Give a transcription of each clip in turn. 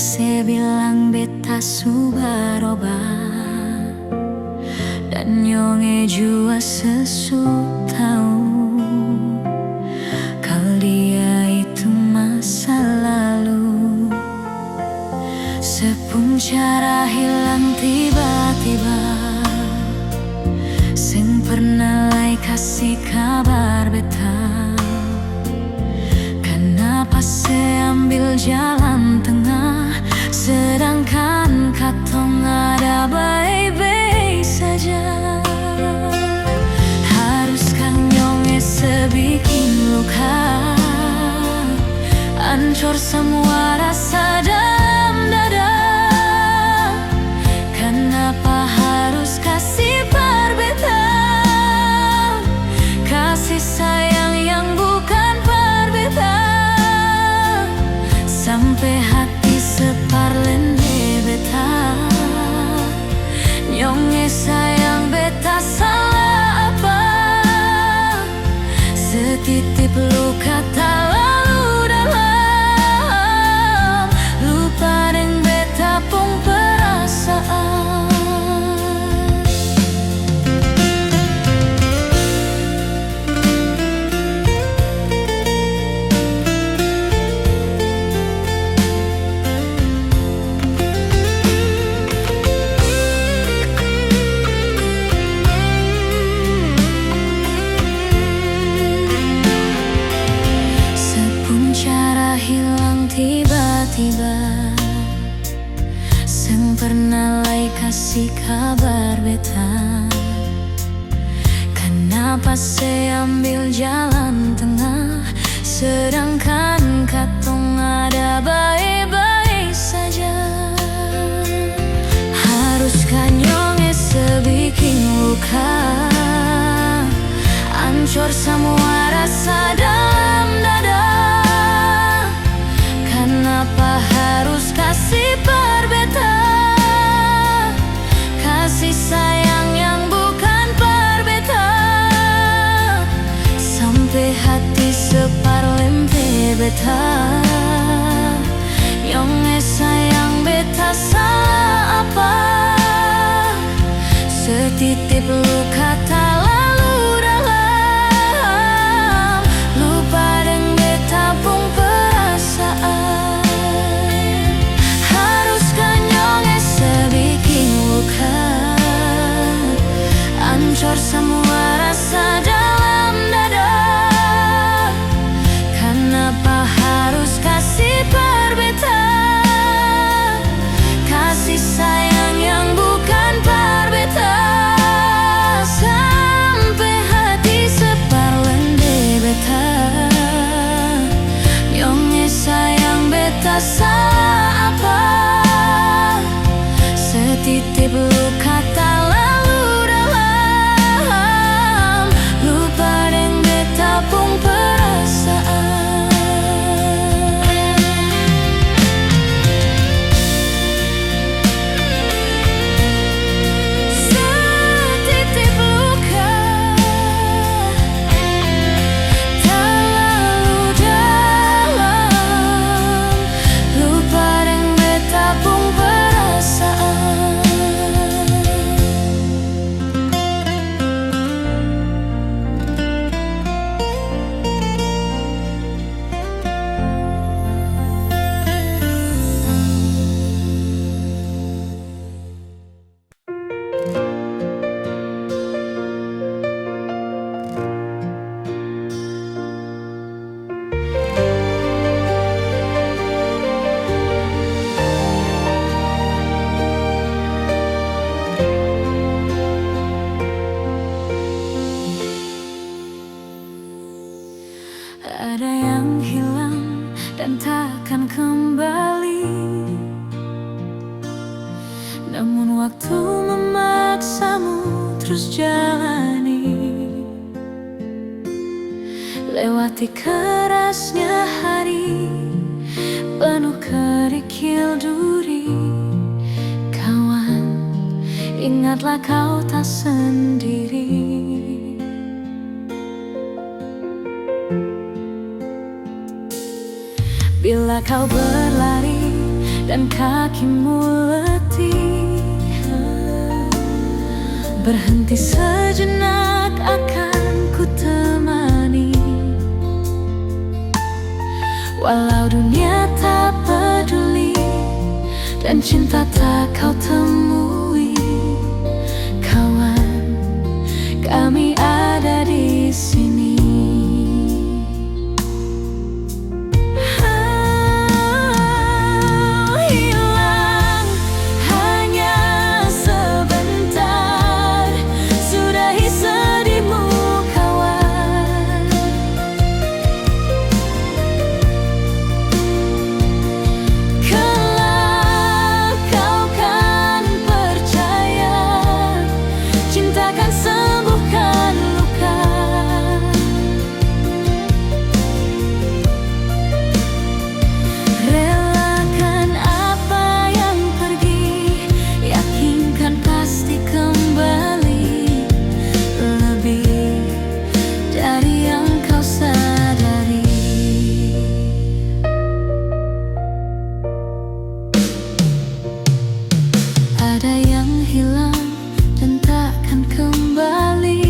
se bilang beta su berubah, dan nyonge jua sesu tahu kalau dia itu masa lalu. Sepuncara hilang tiba-tiba, sing pernah lai kasih kabar beta. Kenapa saya ambil jalan tengah, sedangkan katong ada baik-baik saja? Haruskah nyonge sebikin luka, hancur semua rasa dalam dada? Kenapa harus kasih perbedaan, kasih sayang yang bukan perbedaan, sampai hati separlende beta. Nyonge sayang beta salah apa? Setitip luka terlalu dalam, lupa deng beta pun perasaan. Tiba-tiba, seng pernah lai kasih kabar beta. Kenapa saya ambil jalan tengah, sedangkan katong ada baik-baik saja? Haruskah nyonge sebikin luka, hancur semua rasa dalam dada? Kenapa harus kasih perbedaan, kasih sayang yang bukan perbedaan, sampai hati separlempe beta. Nyonge sayang beta salah apa? Setitip luka terlalu dalam, lupa deng beta pun perasaan. Hancur semua rasa dalam dada. Kenapa harus kasih perbedaan, kasih sayang yang bukan perbedaan, sampai hati separlende beta. Nyonge sayang beta salah apa? Setitip luka terlalu dalam, lupa deng beta pun perasaan. Setitip luka terlalu dalam, lupa deng beta pun perasaan. Ada yang hilang dan takkan kembali, namun waktu memaksamu terus jalani. Lewati kerasnya hari, penuh kerikil duri. Kawan, ingatlah kau tak sendiri. Bila kau berlari dan kakimu letih. Berhenti sejenak akan ku temani, walau dunia tak peduli dan cinta tak kau temui. Kawan, kami ada di sini. Hilang hanya sebentar, sudahi sedihmu kawan. Kelak kau kan percaya, cinta kan sembuhkan luka. Relakan apa yang pergi, yakinkan pasti kembali. Lebih dari yang kau sadari. Ada yang hilang dan takkan kembali,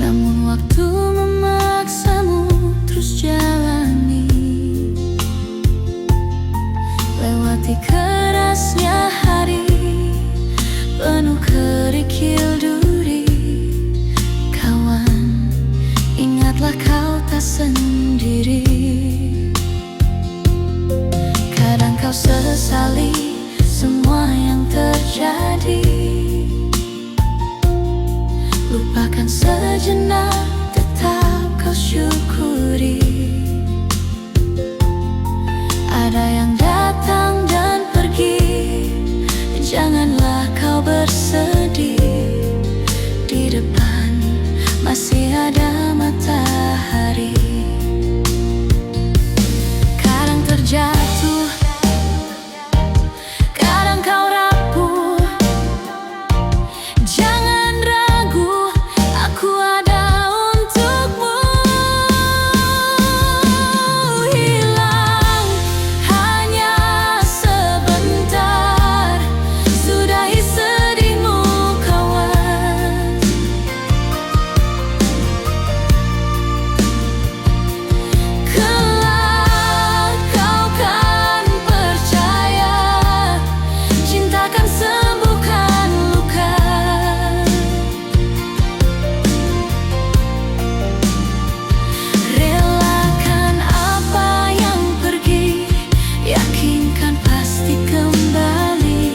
namun waktu memaksamu terus jalani. Lewati kerasnya hari, penuh kerikil duri. Kawan, ingatlah kau tak sendiri. Kadang kau sesali semua yang terjadi. Lupakan sejenak, tetap kau syukuri. Ada yang datang dan pergi, janganlah kau bersedih. Di depan masih ada matahari. Kadang terjatuh, kadang kau rapuh. Jangan ragu, aku ada untukmu. Hilang hanya sebentar, sudahi sedihmu kawan. Kelak kau kan percaya, cinta kan sembuhkan luka. Relakan apa yang pergi, yakinkan pasti kembali.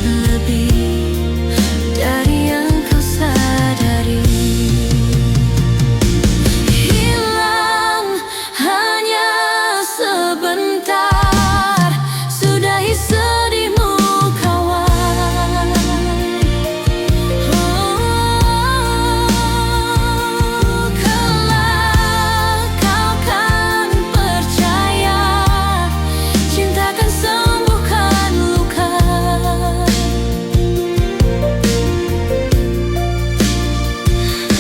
Lebih dari yang kau sadari. Hilang hanya sebentar, sudahi sedihmu kawan. Kelak kau kan percaya, cinta kan sembuhkan luka.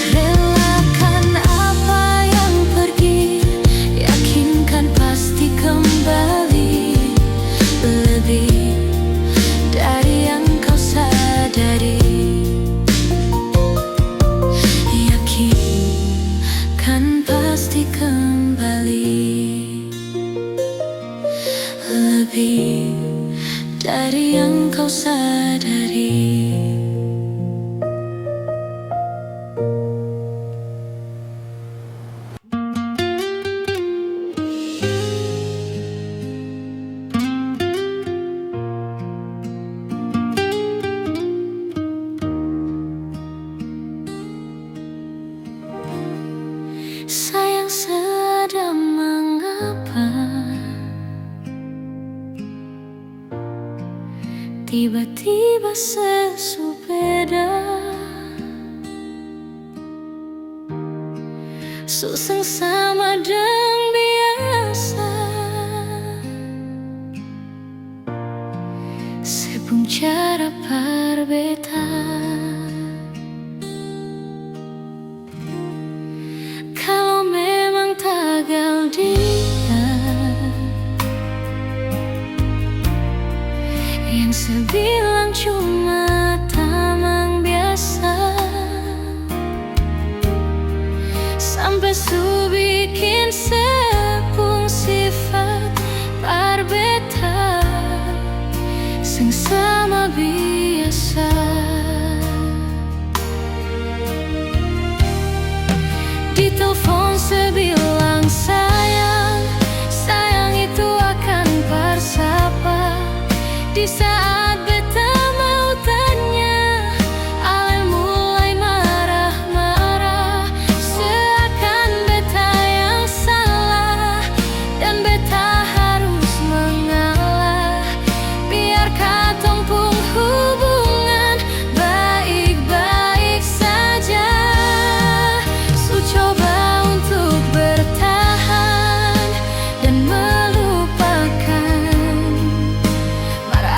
Relakan apa yang pergi, yakinkan pasti kembali. Lebih dari yang kau sadari. Yakinkan pasti kembali. Lebih dari yang kau sadari. Sayang, sedang mengapa tiba-tiba sesubeda. Susah sama dan biasa, sepung cara berbeda. Kalau memang tagal dia, sebilang cuma tamang biasa, sampai su bikin sepung sifat berbeda sing sama biasa. Di telepon sebilang sayang, sayang itu akan bersapa. Di saat beta mau tanya, ale mulai marah-marah, seakan beta yang salah dan beta harus mengalah. Biar katong pun hubungan baik-baik saja. Su coba untuk bertahan dan melupakan,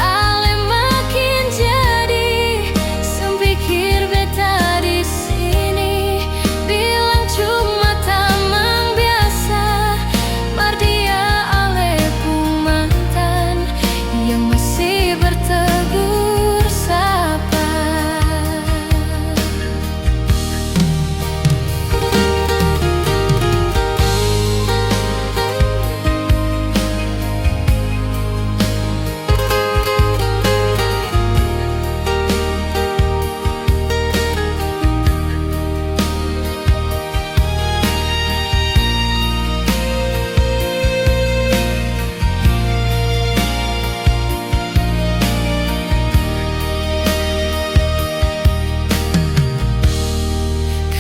ale makin jadi sempikir beta di sini. Bilang cuma tamang biasa, mar dia ale pun mantan yang masih bertegur sapa.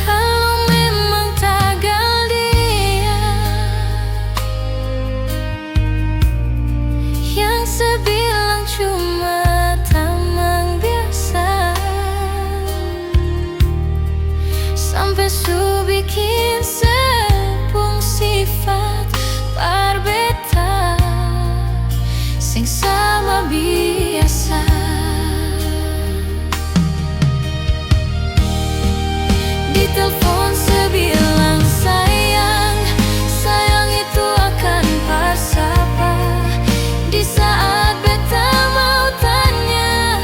Kalau memang tagal dia yang sebilang cuma tamang biasa, sampai su bikin sepung sifat berbeda sing sama biasa. Di telepon sebilang sayang, sayang itu akan bersapa. Di saat beta mau tanya,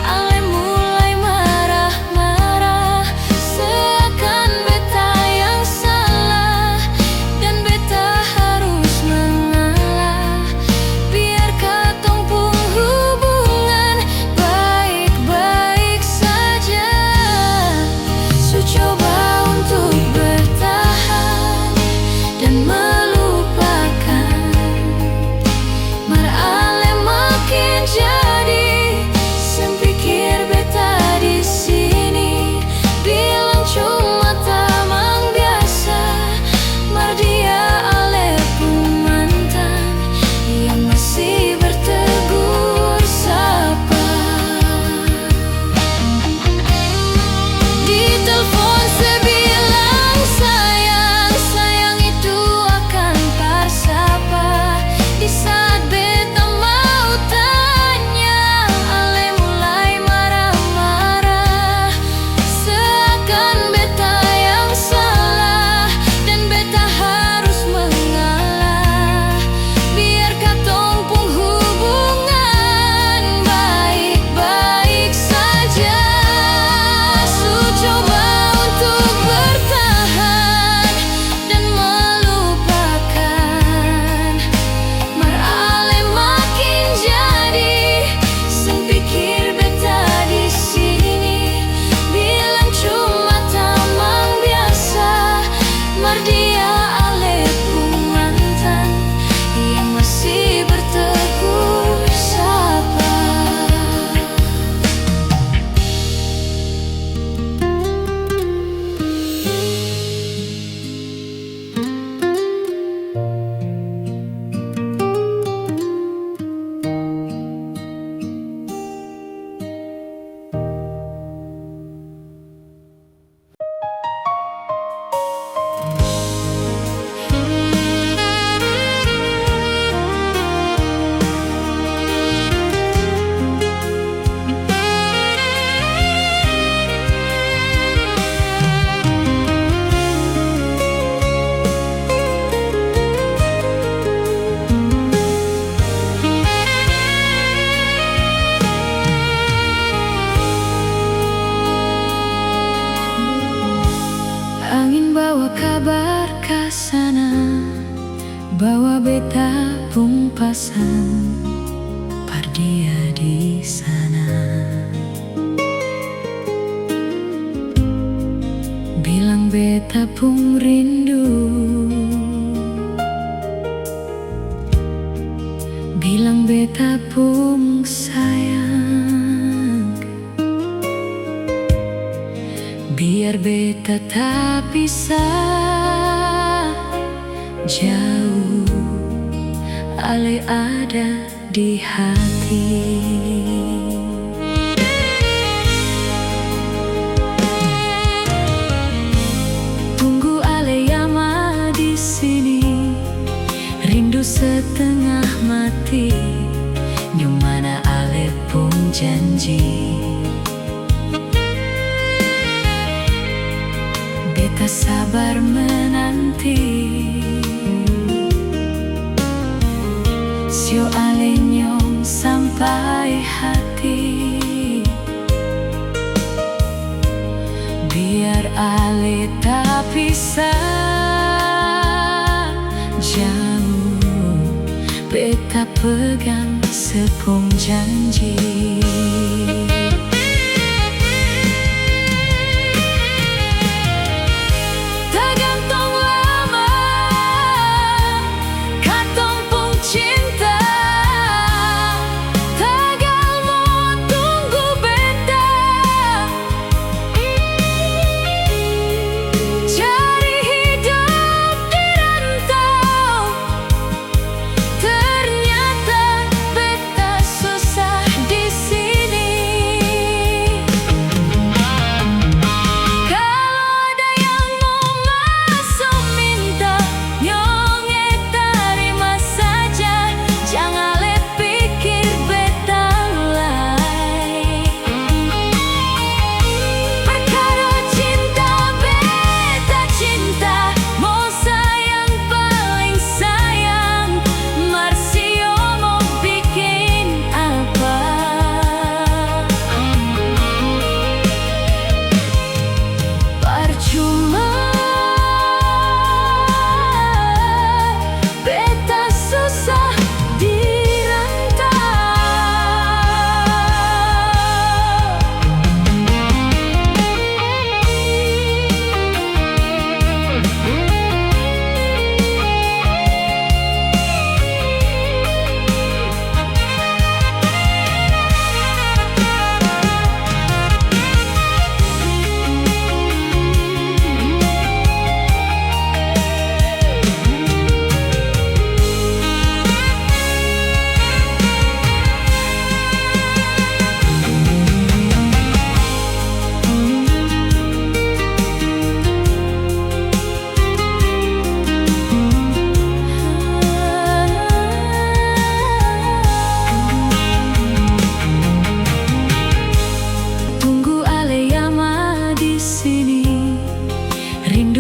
ale mulai marah-marah, seakan beta yang salah dan beta harus mengalah. Biar katong pun hubungan Bawa beta pung pasan par dia di sana. Bilang beta pung rindu, bilang beta pung sayang, biar beta tak pisah jauh, ale ada di hati. Tunggu ale yama di sini, rindu setengah mati, nyumana ale pun janji. Beta sabar menanti, sio ale nyong sampai hati, biar ale tak pisah jauh, beta pegang sepung janji.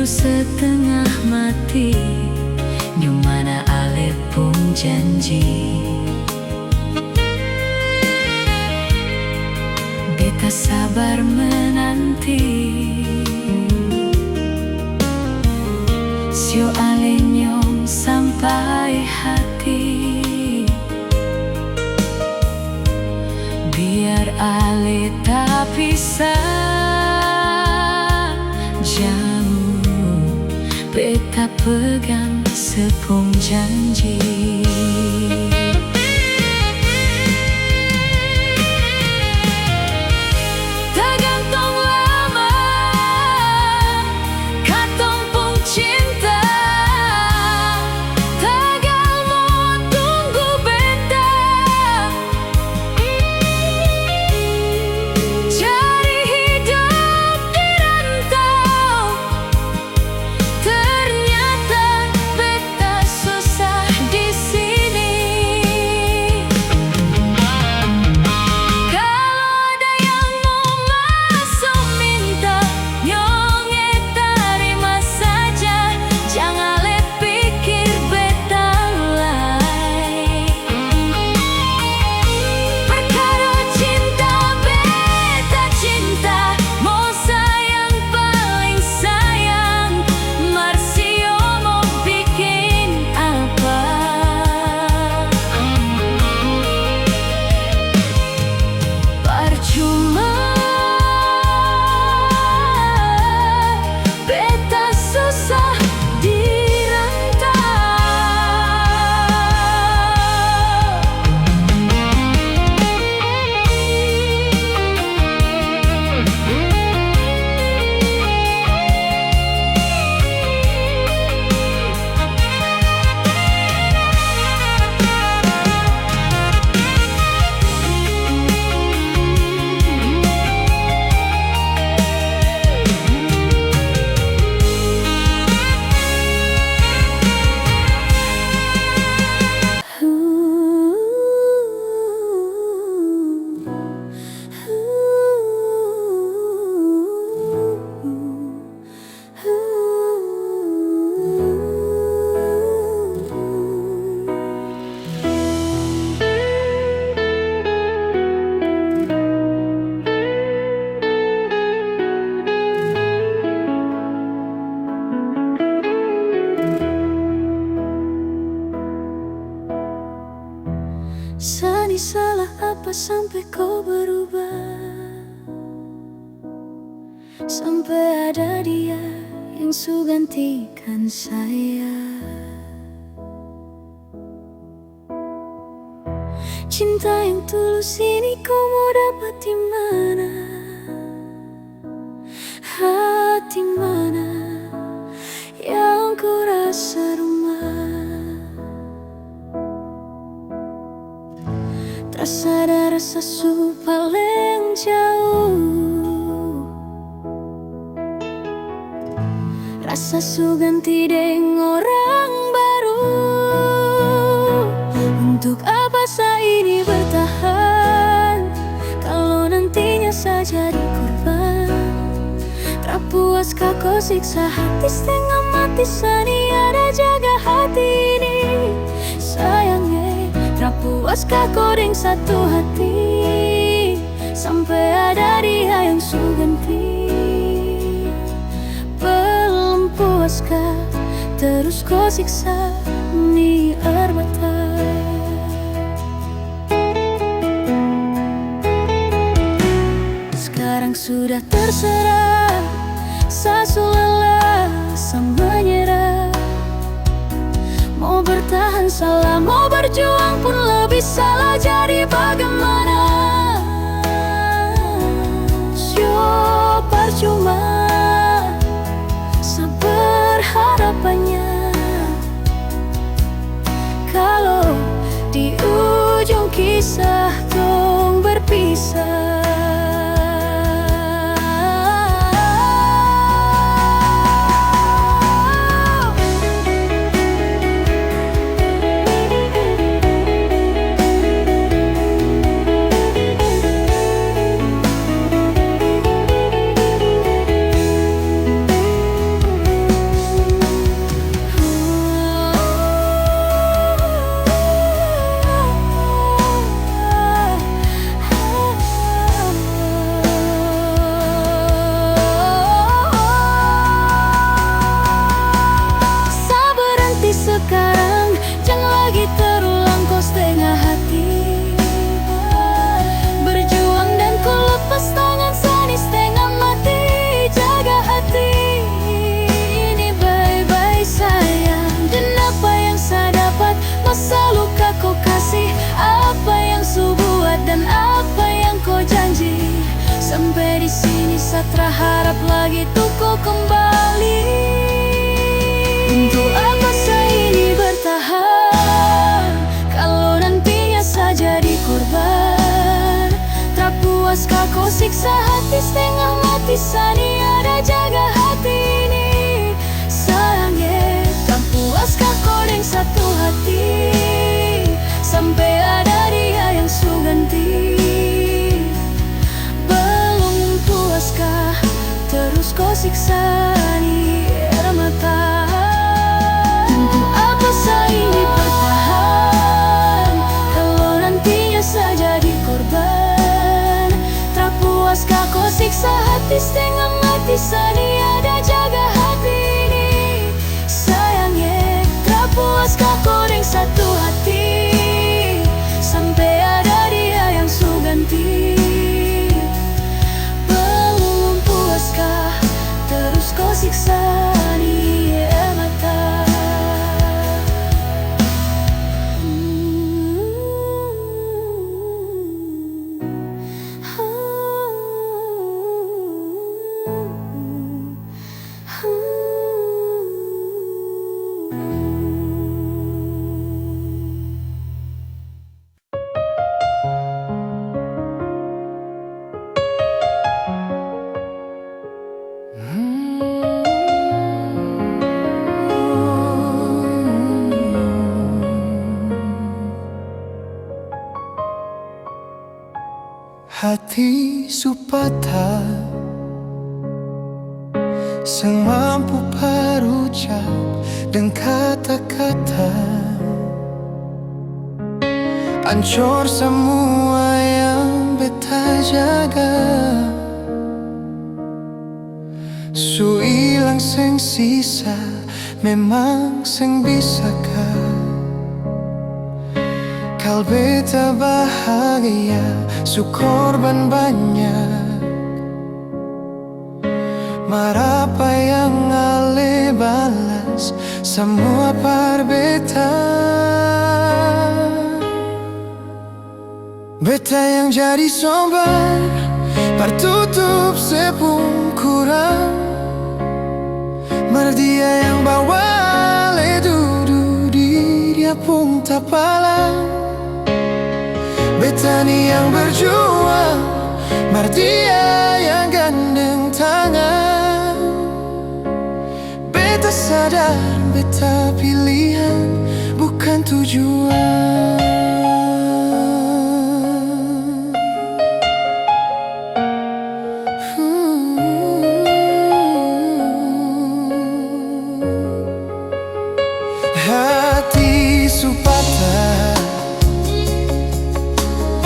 Setengah mati, nyumana ale pun janji. Beta sabar menanti, sio ale nyong sampai hati, biar ale tak pisah jauh, beta pegang sepung janji. Ternyata beta susah di sini. sampai kau berubah. Sampai ada dia yang su gantikan saya. Cinta yang tulus ini kau mau dapat di mana? Hati mana yang ku rasa rumah? Terasa ada rasa su paling jauh, rasa su ganti dengan orang baru. Untuk apa saya ini bertahan kalau nantinya saja di korban? Tak puaskah kau siksa hati setengah mati, sani ada jaga hati ini. Sayangnya tak puaskah kau dengan satu hati, sampai ada dia yang su ganti. Belum puaskah terus kau siksa ni erbata. Sekarang sudah terserah, saya lelah, saya menyerah. Mau bertahan salah, mau berjuang pun lebih salah. Jadi bagaimana? Syo percuma saya berharapannya, kalau di ujung kisah dong berpisah. Sekarang jangan lagi terulang kau setengah hati. Berjuang dan ku lepas tangan sani setengah mati. Jaga hati ini baik-baik sayang. Dan apa yang saya dapat, masa luka kau kasih. Apa yang su buat dan apa yang kau janji. Sampai di sini saya terharap lagi tuh kau kembali. Untuk apa saya ini bertahan kalau nantinya saja di korban? Tak puaskah kau siksa hati setengah mati, sani ada jaga hati ini. Sayangnya tak puaskah kau dengan satu hati, sampai ada dia yang su ganti. Belum puaskah terus kau siksa ni air mata? Saya ini bertahan kalau nantinya saja di korban. Tak puaskah kau siksa hati setengah mati, sani ada jaga hati ini. Sayangnya tak puaskah kau dengan satu hati, sampai ada dia yang su ganti. Belum puaskah terus kau siksa ni air mata? Hati su patah, sang mampu berucap dengan kata-kata. Hancur semua yang beta jaga. Su ilang sing sisa, memang sing bisakah Kal beta bahagia, su korban banyak. Marapa yang ale balas semua par beta. Beta yang jadi sobar, par tutup sepung kurang. Mar dia yang bawa le dudu di dia pun tak palang. Beta ni yang berjuang, mar dia yang gandeng tangan. Beta sadar, beta pilihan bukan tujuan. Hati su patah,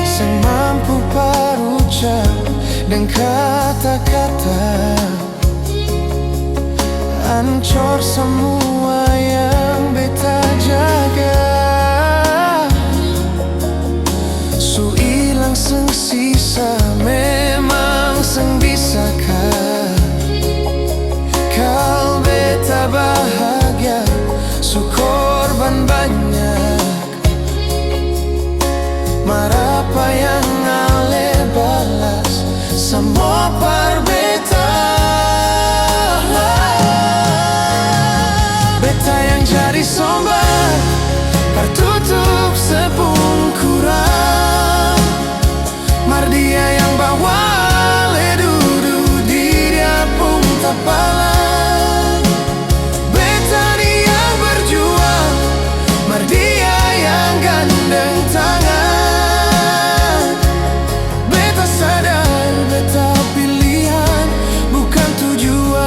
seng mampu parucap dan kata-kata. Hancur semua yang beta jaga. Su ilang seng sisa, memang seng bisakah kal beta bahagia, su korban banyak. Marapa yang ale balas semua par beta. Beta yang jadi sombong, par tutup sepung kurang. Mar dia yang bawa le dudu di dia pun tak palang. Beta ni yang berjuang, mar dia yang gandeng tangan. Beta sadar, beta pilihan bukan tujuan.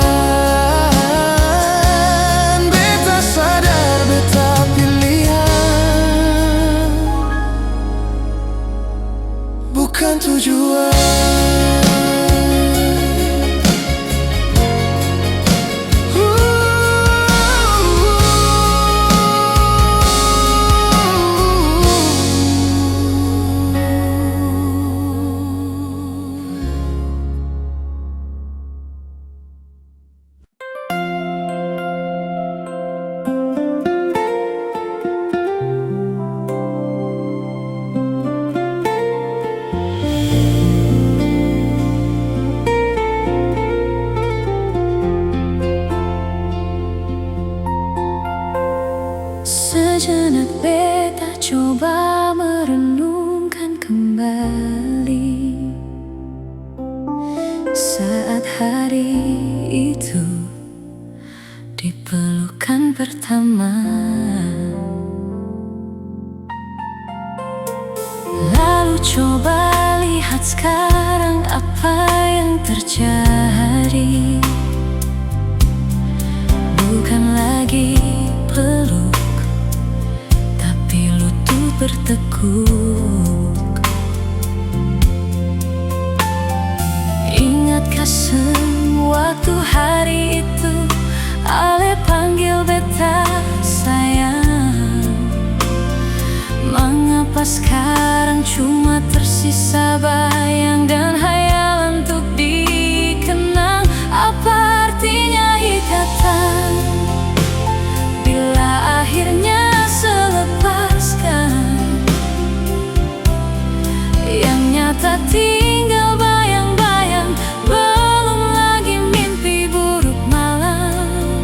Beta sadar, beta pilihan bukan tujuan. Sejenak beta coba merenungkan kembali saat hari itu dipelukan pertama. Lalu coba lihat sekarang apa yang terjadi. Bukan lagi peluk, bertekuk. Ingatkah sewaktu hari itu ale panggil beta sayang? Mengapa sekarang cuma tersisa bayang dan hayalan untuk dikenang? Apa artinya ikatan bila akhirnya selepaskan? Yang nyata tinggal bayang-bayang, belum lagi mimpi buruk malam.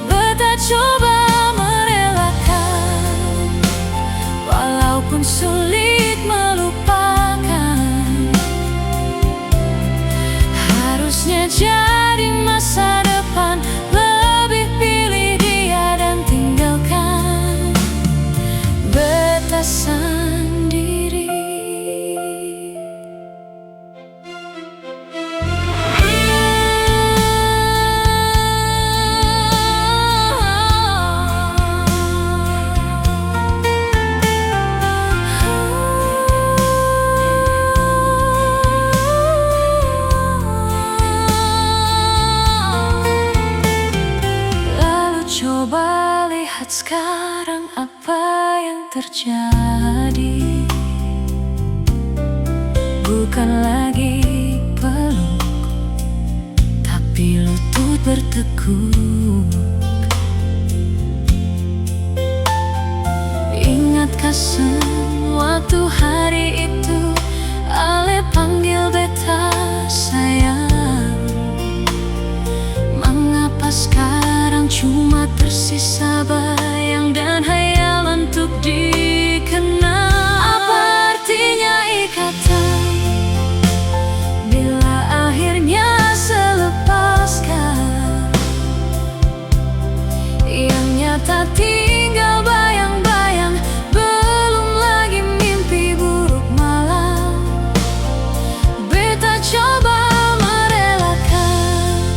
Beta coba merelakan, walaupun sulit melupakan. Harusnya jadi masa depan, lebih pilih dia dan tinggalkan beta sendiri. Lalu coba lihat sekarang apa yang terjadi. bertekuk. Ingatkah waktu hari itu Ale panggil beta sayang? Mengapa sekarang cuma tersisa bayang dan hayalan untuk dikenal? Apa artinya ikatan bila akhirnya selepaskan? Yang nyata tinggal bayang-bayang, belum lagi mimpi buruk malam. Beta coba merelakan,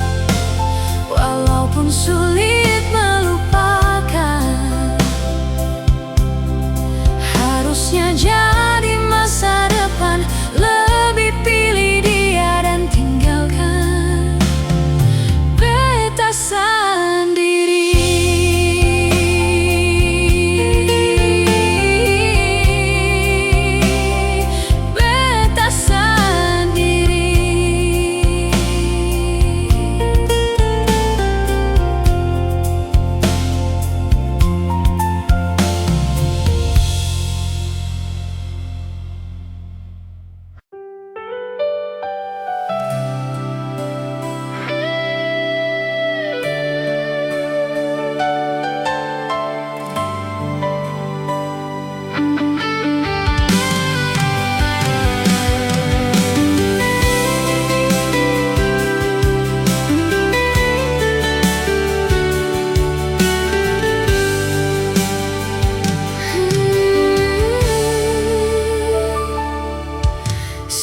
walaupun sulit melupakan. Harusnya jadi masa depan, lebih pilih dia dan tinggalkan beta sendiri. Beta sendiri.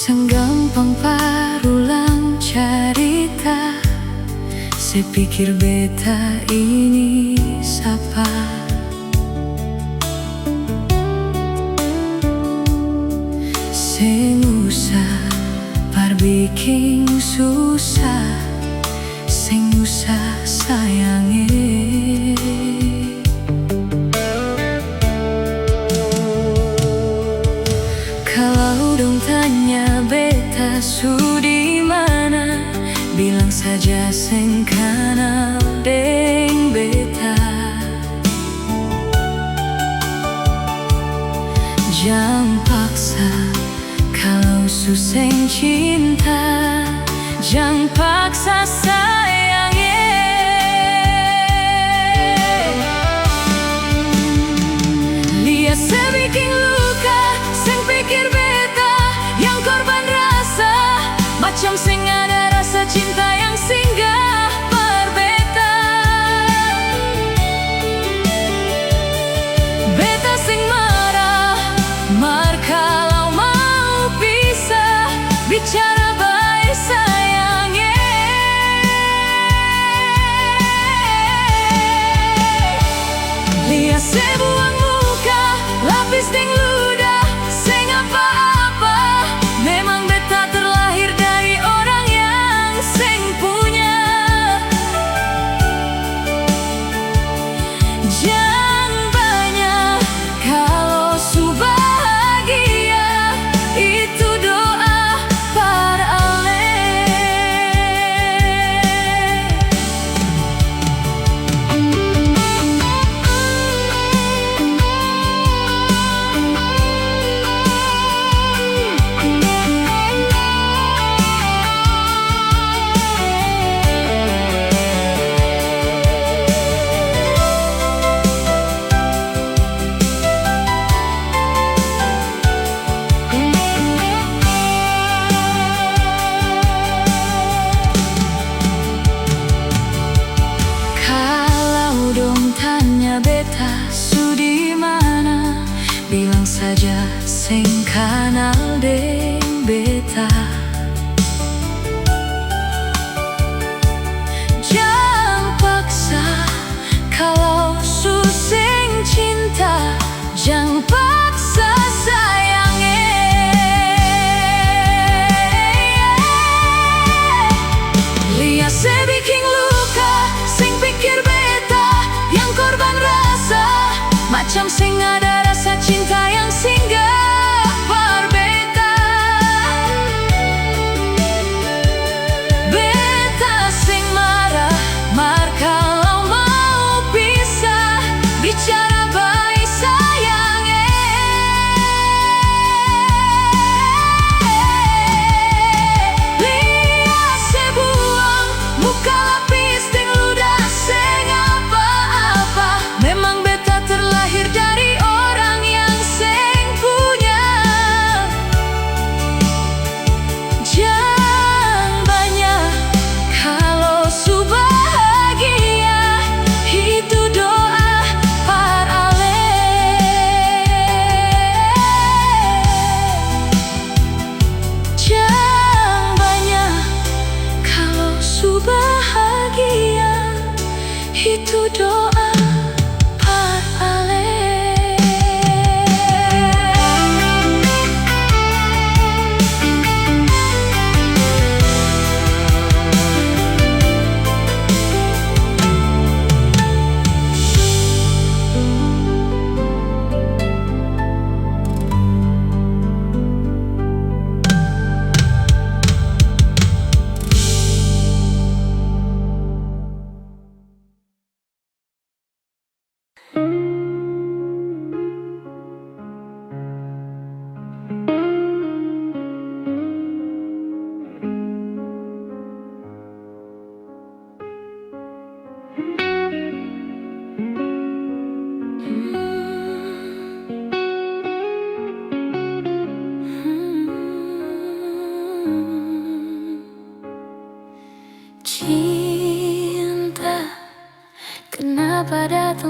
Senggampang parulang carita, sepikir beta ini sapa. Seng usah parbiking susah, seng usah sayangi. Kalau dong tanya beta sudi mana, bilang saja seng kenal deng beta. Jangan paksa kalau suseng cinta, jangan paksa sayangi. Lihat sebikin luka, seng pikir beta yang korban rasa, macam seng ada rasa cinta yang singgah per beta. Beta seng marah, kalau mau pisah, bicara baik sayangnya. Lihat sebuang muka, lapis deng ludah, seng apa-apa. Memang beta terlahir dari orang yang seng punya. Jangan banyak kalau su bahagia, itu doa para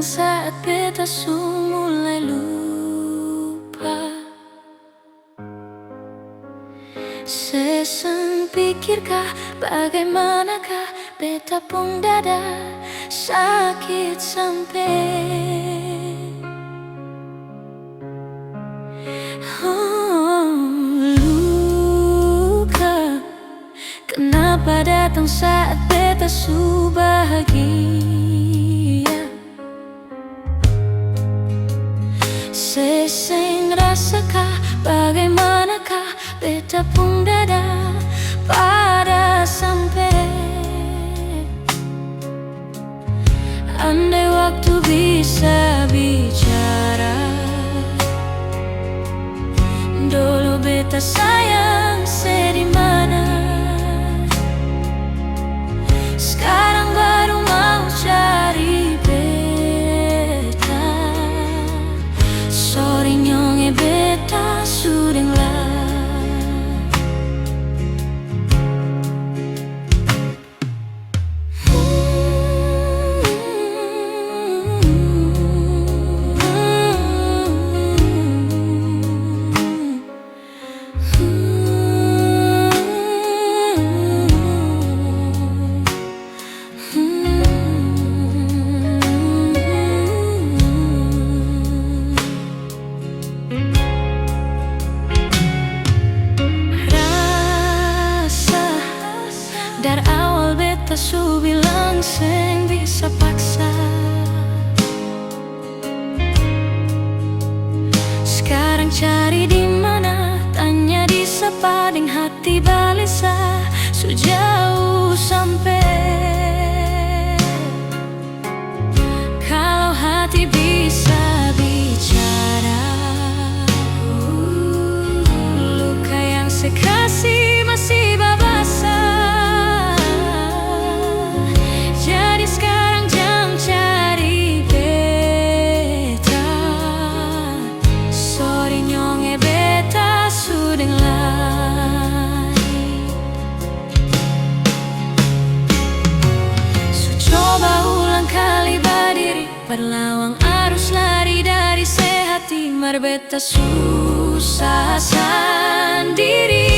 saat beta su mulai lupa. Sesen pikirkah bagaimanakah beta pun dada sakit sampai luka. Kenapa datang saat beta su bahagia? Seseng rasakah bagaimanakah beta pun dada pada sampai. Andai waktu bisa bicara, dulu beta sayang sedimana. Sekarang baru mau cari beta. Sorry nyonge beta sudeng lah. Dari awal beta su bilang seng bisa paksa. Sekarang cari di mana, tanya di sepading hati balisa. Sejauh sampai. Kalau hati bisa bicara, luka yang sekasih masih babasa. Berlawang arus lari dari sehati, marbeta susah sendiri.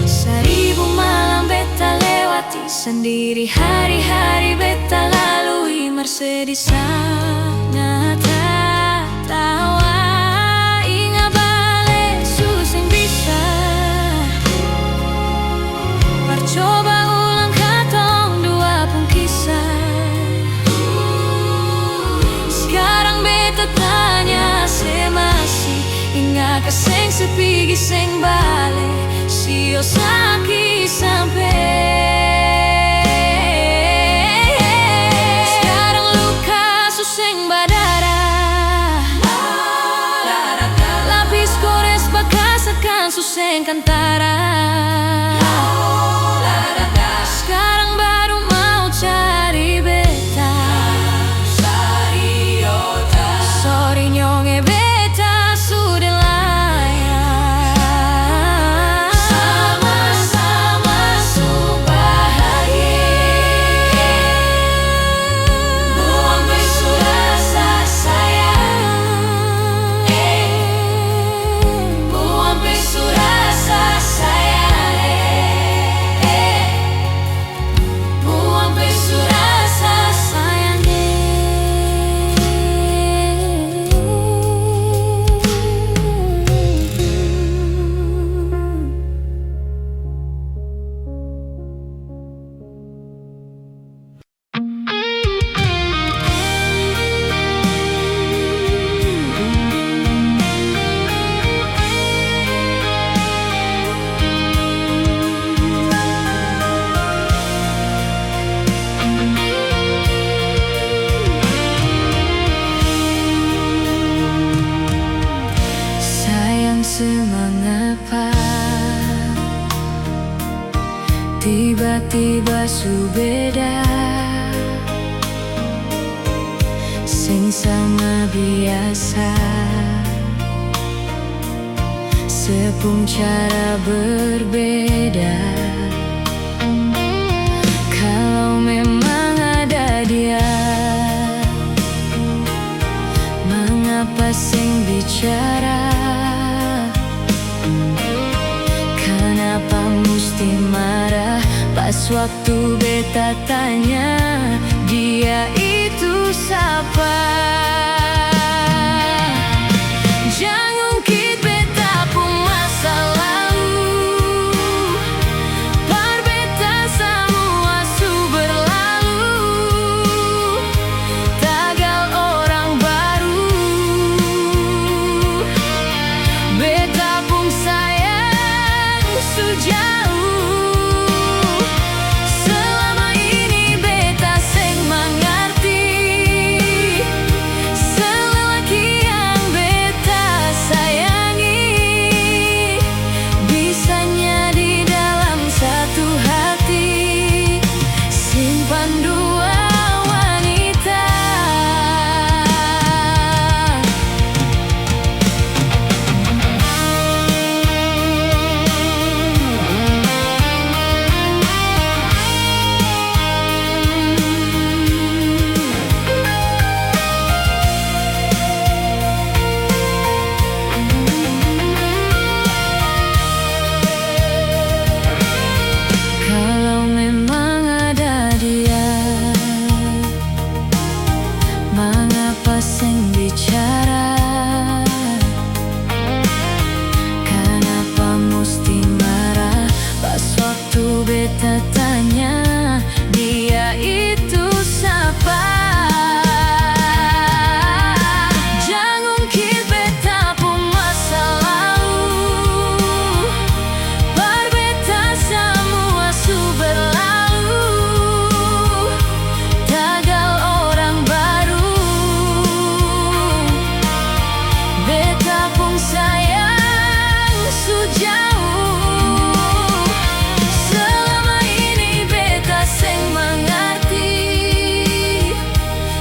Seribu malam beta lewati sendiri, hari-hari beta lalui, mersedih sangat tawa. Ingat balik susah bisa percoba ulang katong dua pun kisah. Tanya semasi ingat keseng sepigi seng bale sio sakit sampai. Sekarang luka suseng badara, lapis gores bekas akan suseng kantara. Sekarang baru mau cari beta. Sorry nyonge beta sudah layak. Sama-sama su bahagia. Buang besu rasa sayang. Buang besu rasa sayang. Buang besu rasa sayang. Sayang semengapa tiba-tiba su beda, sing sama biasa, sepung cara berbeda. Kalau memang ada dia bicara. Kenapa mesti marah pas waktu beta tanya dia itu siapa? Jangan ungkit beta pun masa lalu, par beta semua su berlalu, tagal orang baru. Beta pun sayang su jauh, selama ini beta seng mengerti selelaki yang beta sayangi bisanya di dalam satu hati simpan dua wanita. Kalau memang ada dia, mengapa seng bicara? Kenapa mesti marah pas waktu beta tanya dia itu siapa? Jangan ungkit beta pun masa lalu, par beta semua su berlalu, tagal orang baru. Beta pun sayang su jauh, selama ini beta seng mengerti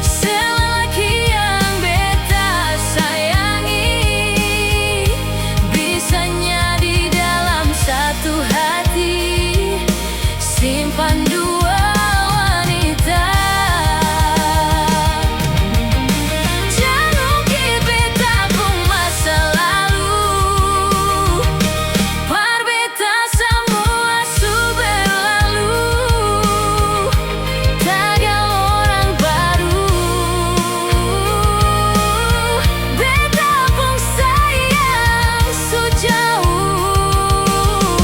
selelaki yang beta sayangi bisanya di dalam satu hati simpan dua wanita. Jangan ungkit beta pun masa lalu, par beta semua su berlalu, tagal orang baru. Beta pun sayang su jauh,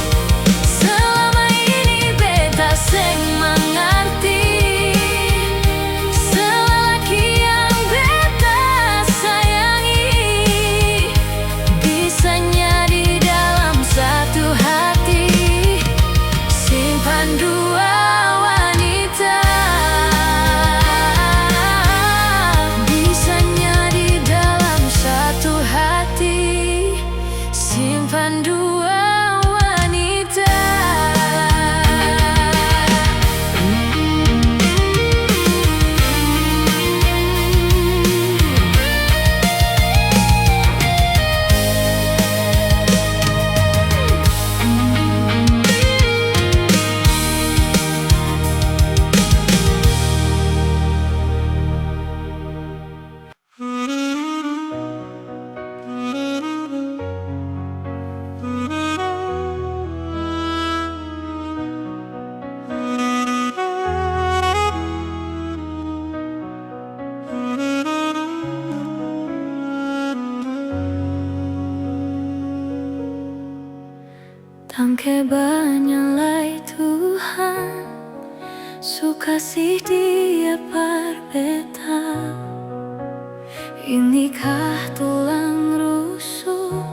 selama ini beta seng mengerti selelaki yang beta sayangi bisanya di dalam satu hati simpan dua wanita. Bisanya di dalam satu hati simpan dua wanita. Tangke banyalai Tuhan su kasih dia par beta. Inikah tulang rusuk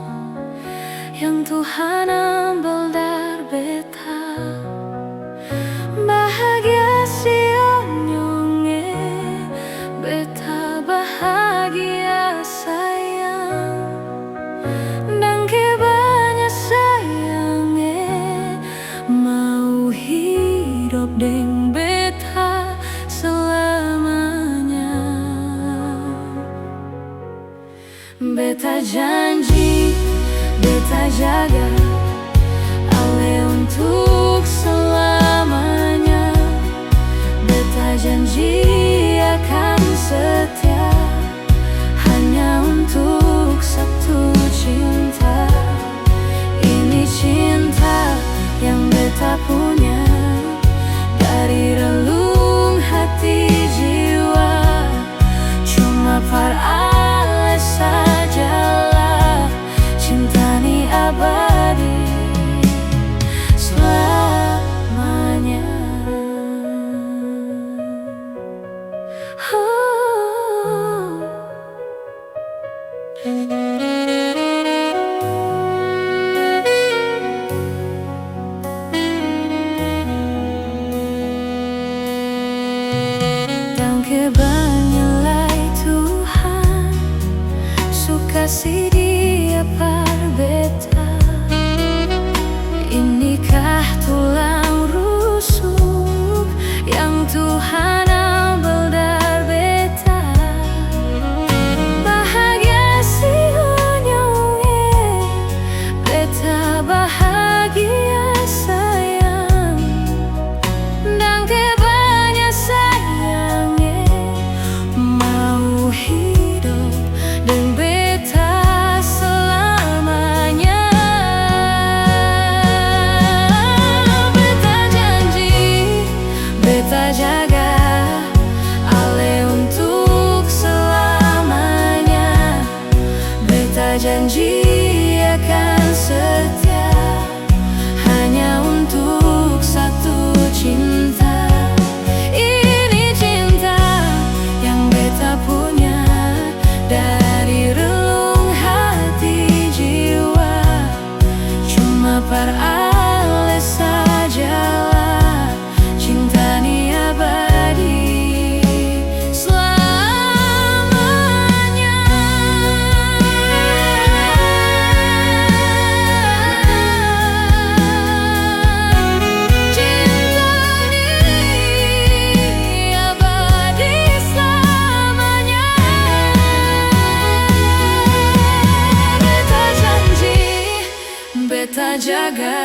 yang Tuhan ambil dari beta? Bahagia sionyonge beta bahagia sayang, dan kebanyak sayange mau hidup deng beta selamanya. Beta janji, beta jaga ale untuk selamanya. Beta janji akan setia hanya untuk satu kasih dia parbeta. Inikah tulang rusuk yang Tuhan ambil dari beta? Bahagia si onyonge, beta bahagia sayang. Dan kebanyak sayangnya mau hidup dengan beta selamanya. Beta janji, beta jaga ale untuk selamanya. Beta janji akan setia hanya untuk satu cinta. Ini cinta yang beta punya dari relung hati jiwa. Cuma par ale sajalah cinta ni abadi selamanya. Cinta ni abadi selamanya. Beta janji, beta jaga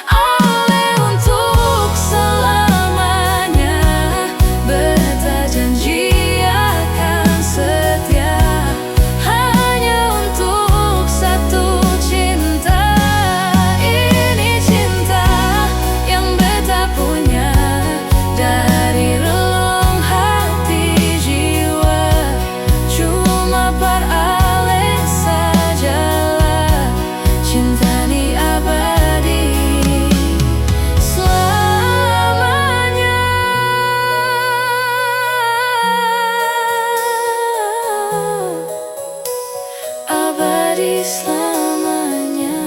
ale untuk selamanya. Beta janji akan setia hanya untuk satu cinta. Ini cinta yang beta punya dari relung hati jiwa. Cuma par ale sajalah cinta ni abadi selamanya. Abadi selamanya.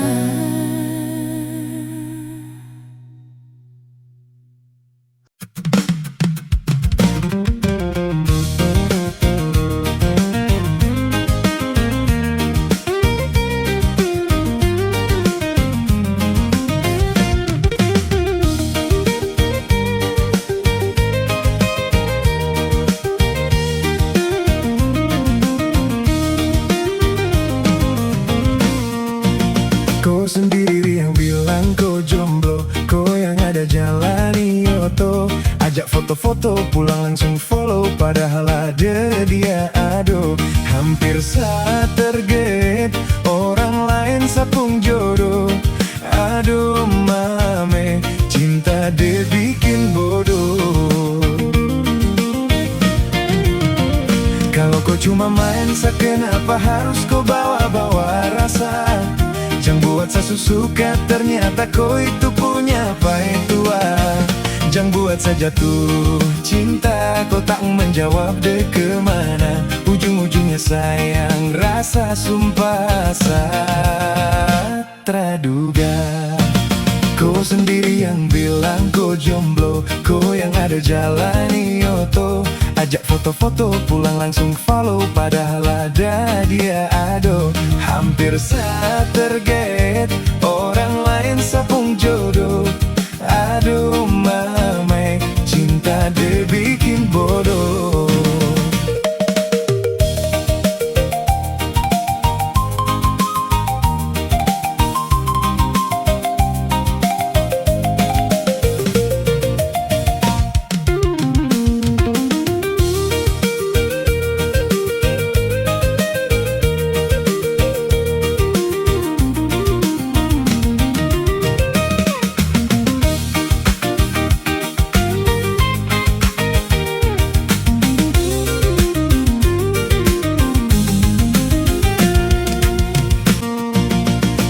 Kau sendiri yang bilang kau jomblo, kau yang ada jalani oto. Ajak foto-foto pulang langsung follow, padahal ada dia. Aduh, hampir saat tergait orang lain sapung jodoh. Aduh mame, cinta dia bikin bodoh. Kalau kau cuma main kenapa harus kau bawa-bawa rasa? Jangan buat saya suka, ternyata kau itu punya pai tua. Jangan buat saya jatuh cinta, kau tak menjawab deh kemana. Ujung-ujungnya sayang, rasa sumpah saat terduga. Kau sendiri yang bilang kau jomblo, kau yang ada jalani oto. Ajak foto-foto pulang langsung follow, padahal ada dia. Aduh, hampir saat tergait orang lain sapung jodoh. Aduh mame, cinta dia bikin bodoh.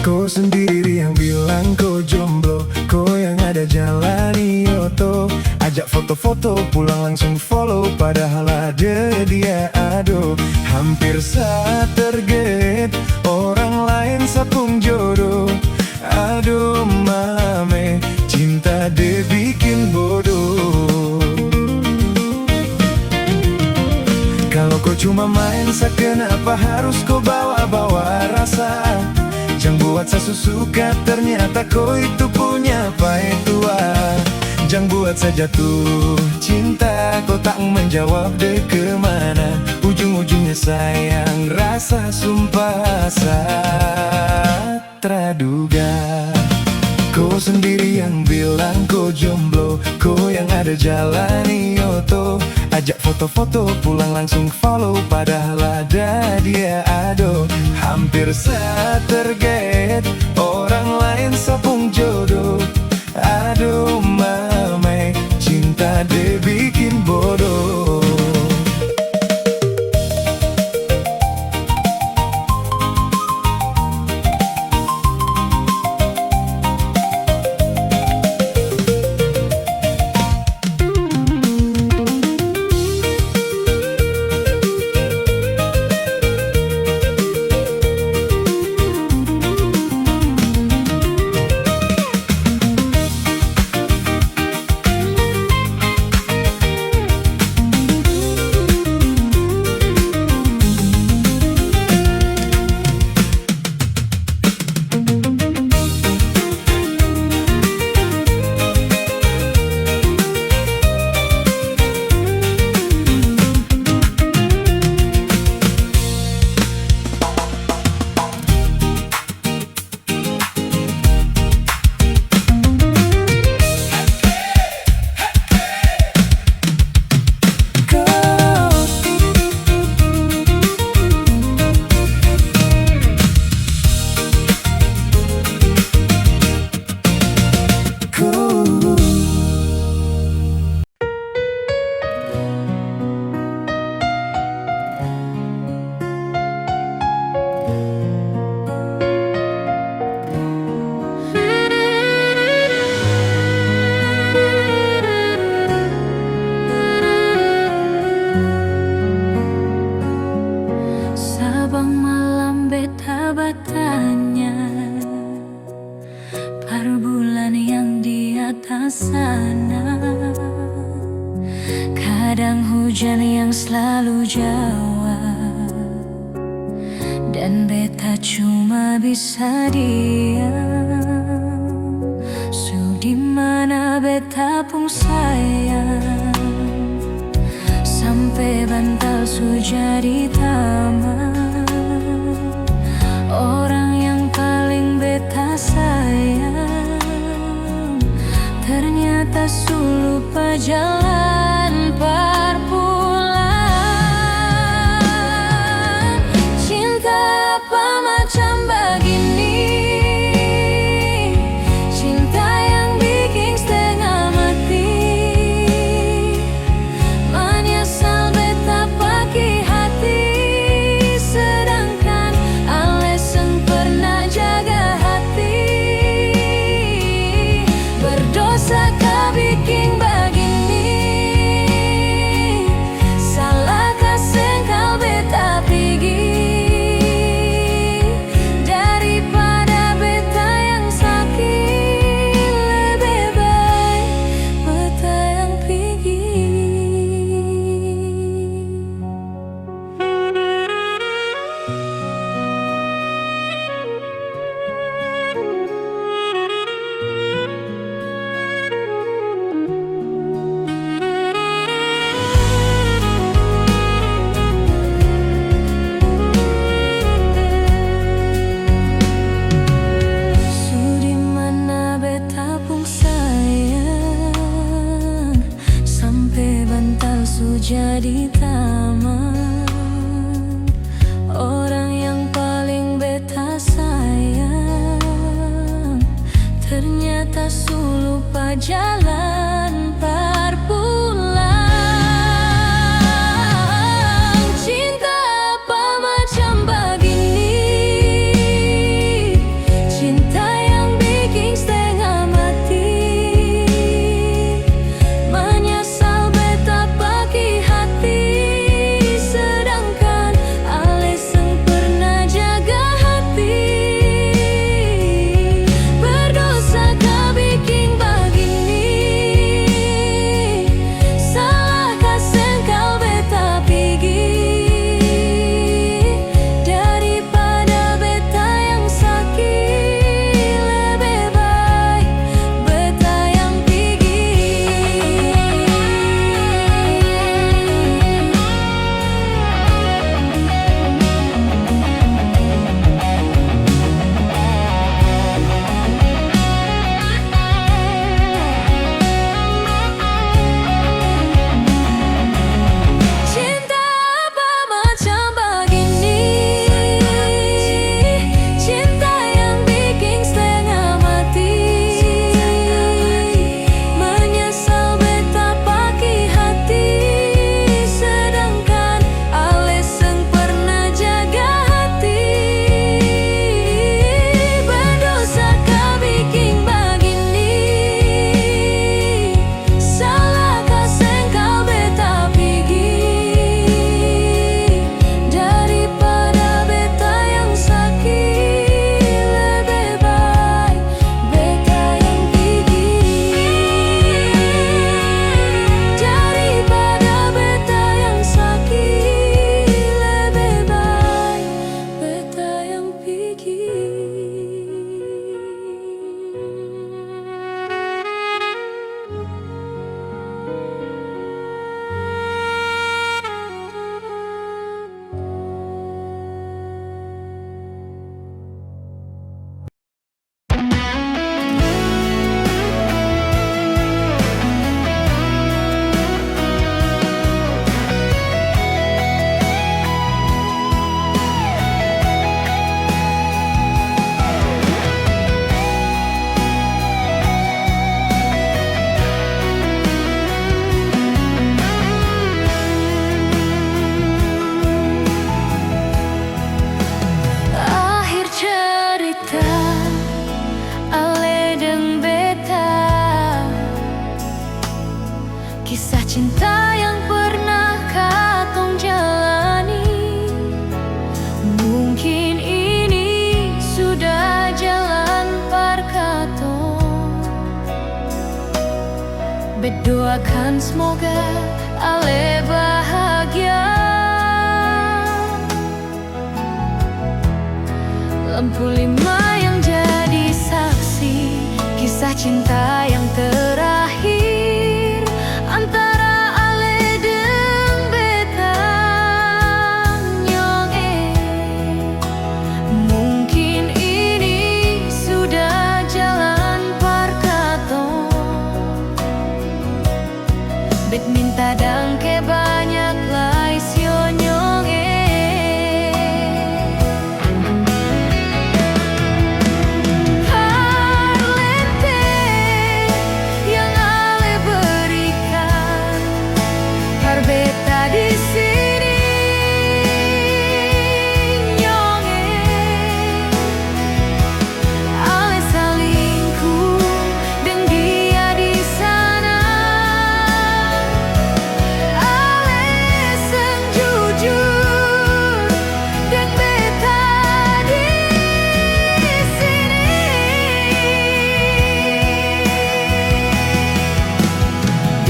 Kau sendiri yang bilang kau jomblo, kau yang ada jalani oto. Ajak foto-foto pulang langsung follow, padahal ada dia. Aduh, hampir saat tergait orang lain sapung jodoh. Aduh mame, cinta dia bikin bodoh. Kalau kau cuma main sa, kenapa harus kau bawa-bawa rasa? Jangan buat saya suka, ternyata kau itu punya pahit tua. Jangan buat saya jatuh cinta, kau tak menjawab deh kemana. Ujung-ujungnya sayang, rasa sumpah saat terduga. Kau sendiri yang bilang kau jomblo, kau yang ada jalani oto. Ajak foto-foto pulang langsung follow, padahal ada dia ado. Hampir saat tergait, orang lain sapung jodoh. Aduh mame, cinta deh bikin bodoh. Sabang malam beta bertanya, per bulan yang di atas sana. Kadang hujan yang selalu jawab, dan beta cuma bisa diam. Di mana beta pun sayang, sampai bantal su jadi taman. Orang yang paling beta sayang, ternyata su lupa jalan perpulang. Cinta apa macam begini? Cinta yang bikin setengah mati. Menyesal beta pakai hati, sedangkan alasan pernah jaga hati. Berdosa kau bikin begini, salahkah sengkau beta pergi? Daripada beta yang sakit, lebih baik beta yang pergi. Sudi mana beta pun sayang, sampai bantal su jadi taman. Orang yang paling beta sayang, ternyata su lupa jalan perpulang. Cinta apa macam begini? Cinta yang bikin setengah mati. Menyesal beta pakai hati, sedangkan alasan pernah jaga hati. Berdosa kau bikin begini, Berdoakan semoga Ale bahagia. Lampu 5 yang jadi saksi kisah cinta yang terakhir antara Ale dan beta nyong. Mungkin ini sudah jalan parkato. Bet minta dangke banyak lai sio nyong. Beta di sini nyong. Ale salingkuh dan dia di sana. Ale seng jujur dan beta di sini.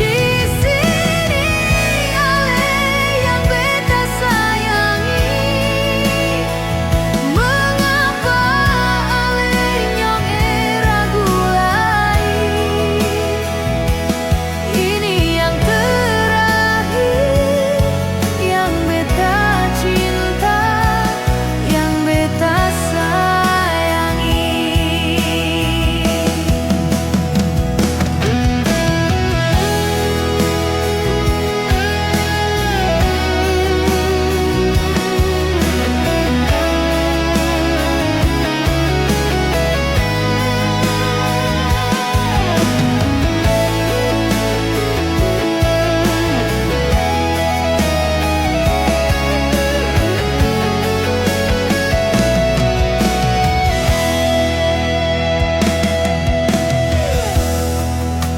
Di sini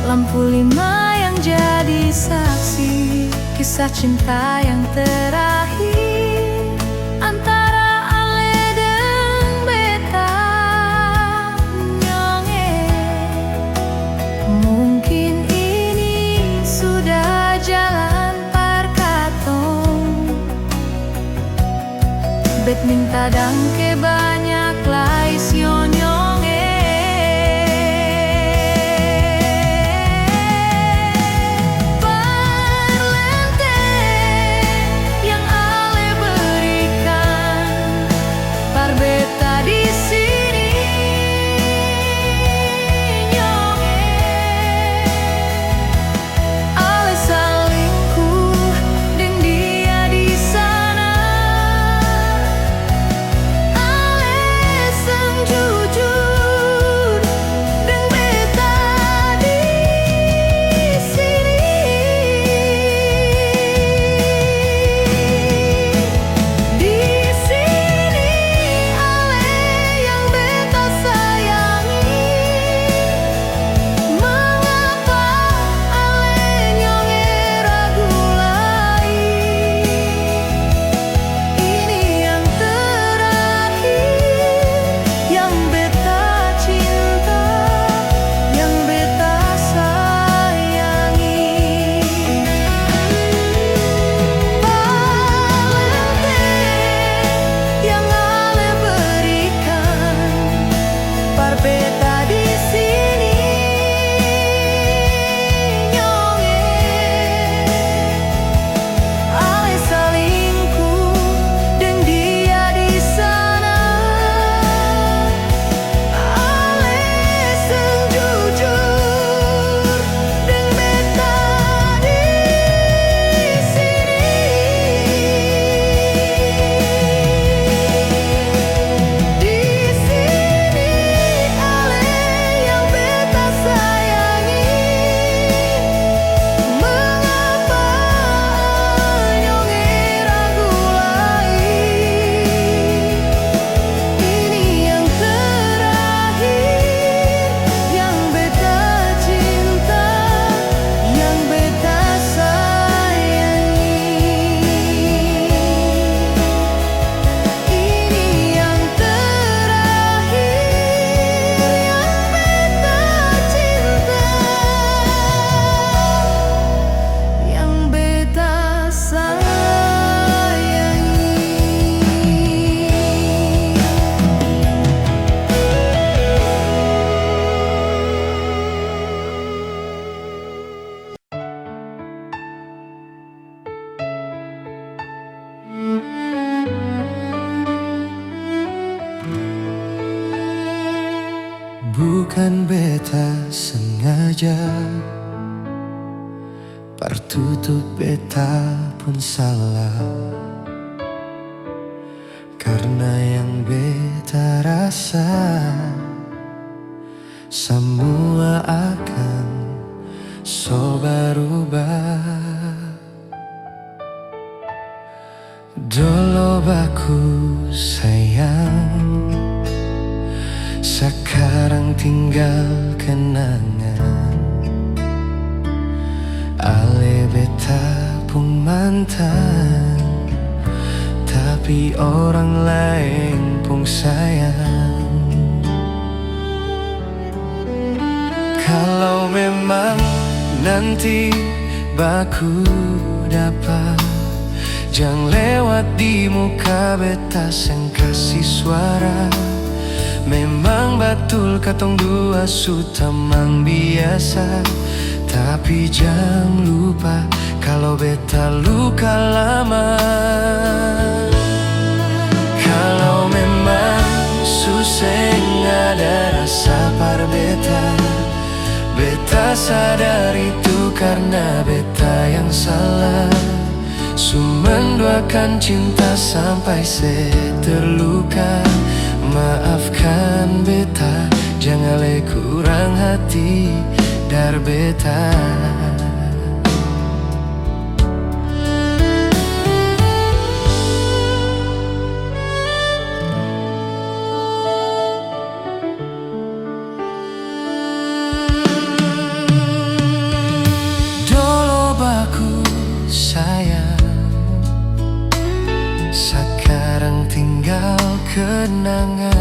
lampu 5 yang jadi saksi kisah cinta yang terakhir antara Ale dan beta nyong. Mungkin ini sudah jalan parkato. Bet minta dangke banyak lai sio nyong. Beta di sini nyong. Ale salingkuh dan dia di sana. Ale Bukan beta sengaja, partutup beta pun salah. Karena yang beta rasa, semua akan so berubah. Dulu baku sayang, sekarang tinggal kenangan. Ale beta pun mantan, tapi orang lain pun sayang. Kalau memang nanti baku dapat, jangan lewat di muka beta seng kasih suara. Memang betul katong dua sutamang biasa, tapi jangan lupa kalau beta luka lama. Kalau memang suseng ada rasa par beta, beta sadar itu karena beta yang salah. Sumenduakan cinta sampai terluka. Maafkan beta, jangan le kurang hati dar beta. Dulu baku sayang, sekarang tinggal kenangan.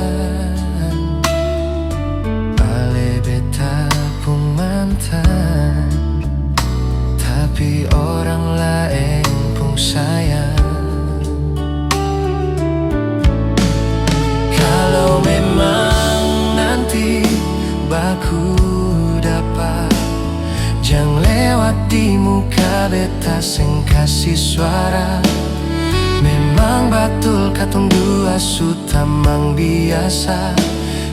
Ale beta pun mantan, tapi orang lain pun sayang. Kalau memang nanti baku dapat, jangan lewat di muka beta seng kasih suara. Memang betul katong dua sutamang biasa,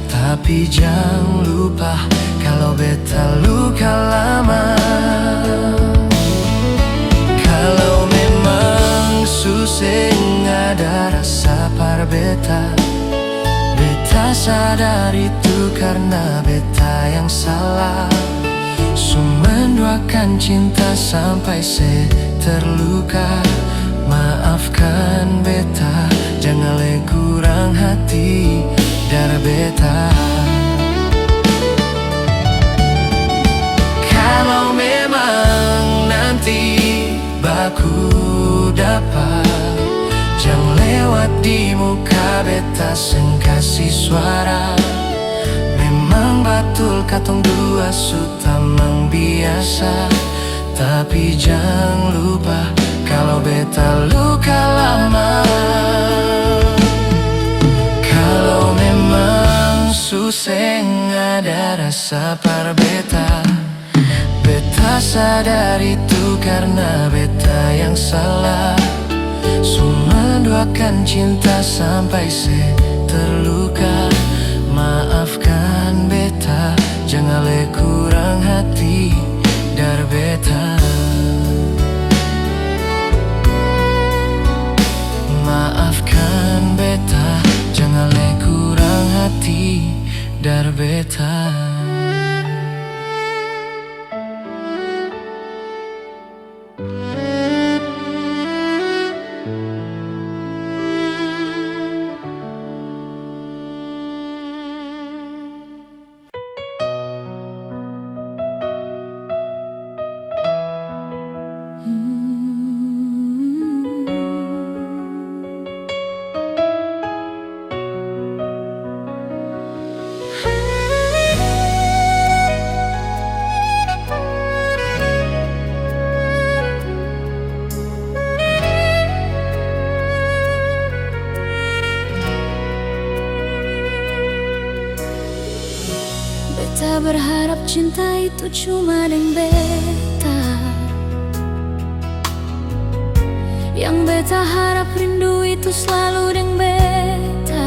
tapi jangan lupa kalau beta luka lama. Kalau memang suseng ada rasa par beta, beta sadar itu karena beta yang salah. Sumenduakan cinta sampai terluka. Maafkan beta, jangan le kurang hati dar beta. Kalau memang nanti baku dapat, jangan lewat di muka beta seng kasih suara. Memang betul katong dua sutamang biasa, tapi jangan lupa kalau beta luka lama. Kalau memang suseng ada rasa par beta, beta sadar itu karena beta yang salah. Sumenduakan cinta sampai terluka. Maafkan beta, jangan le kurang hati dar beta. Maafkan beta, jangan le kurang hati dar beta. Beta berharap cinta itu cuma dengan beta. Yang beta harap rindu itu selalu dengan beta.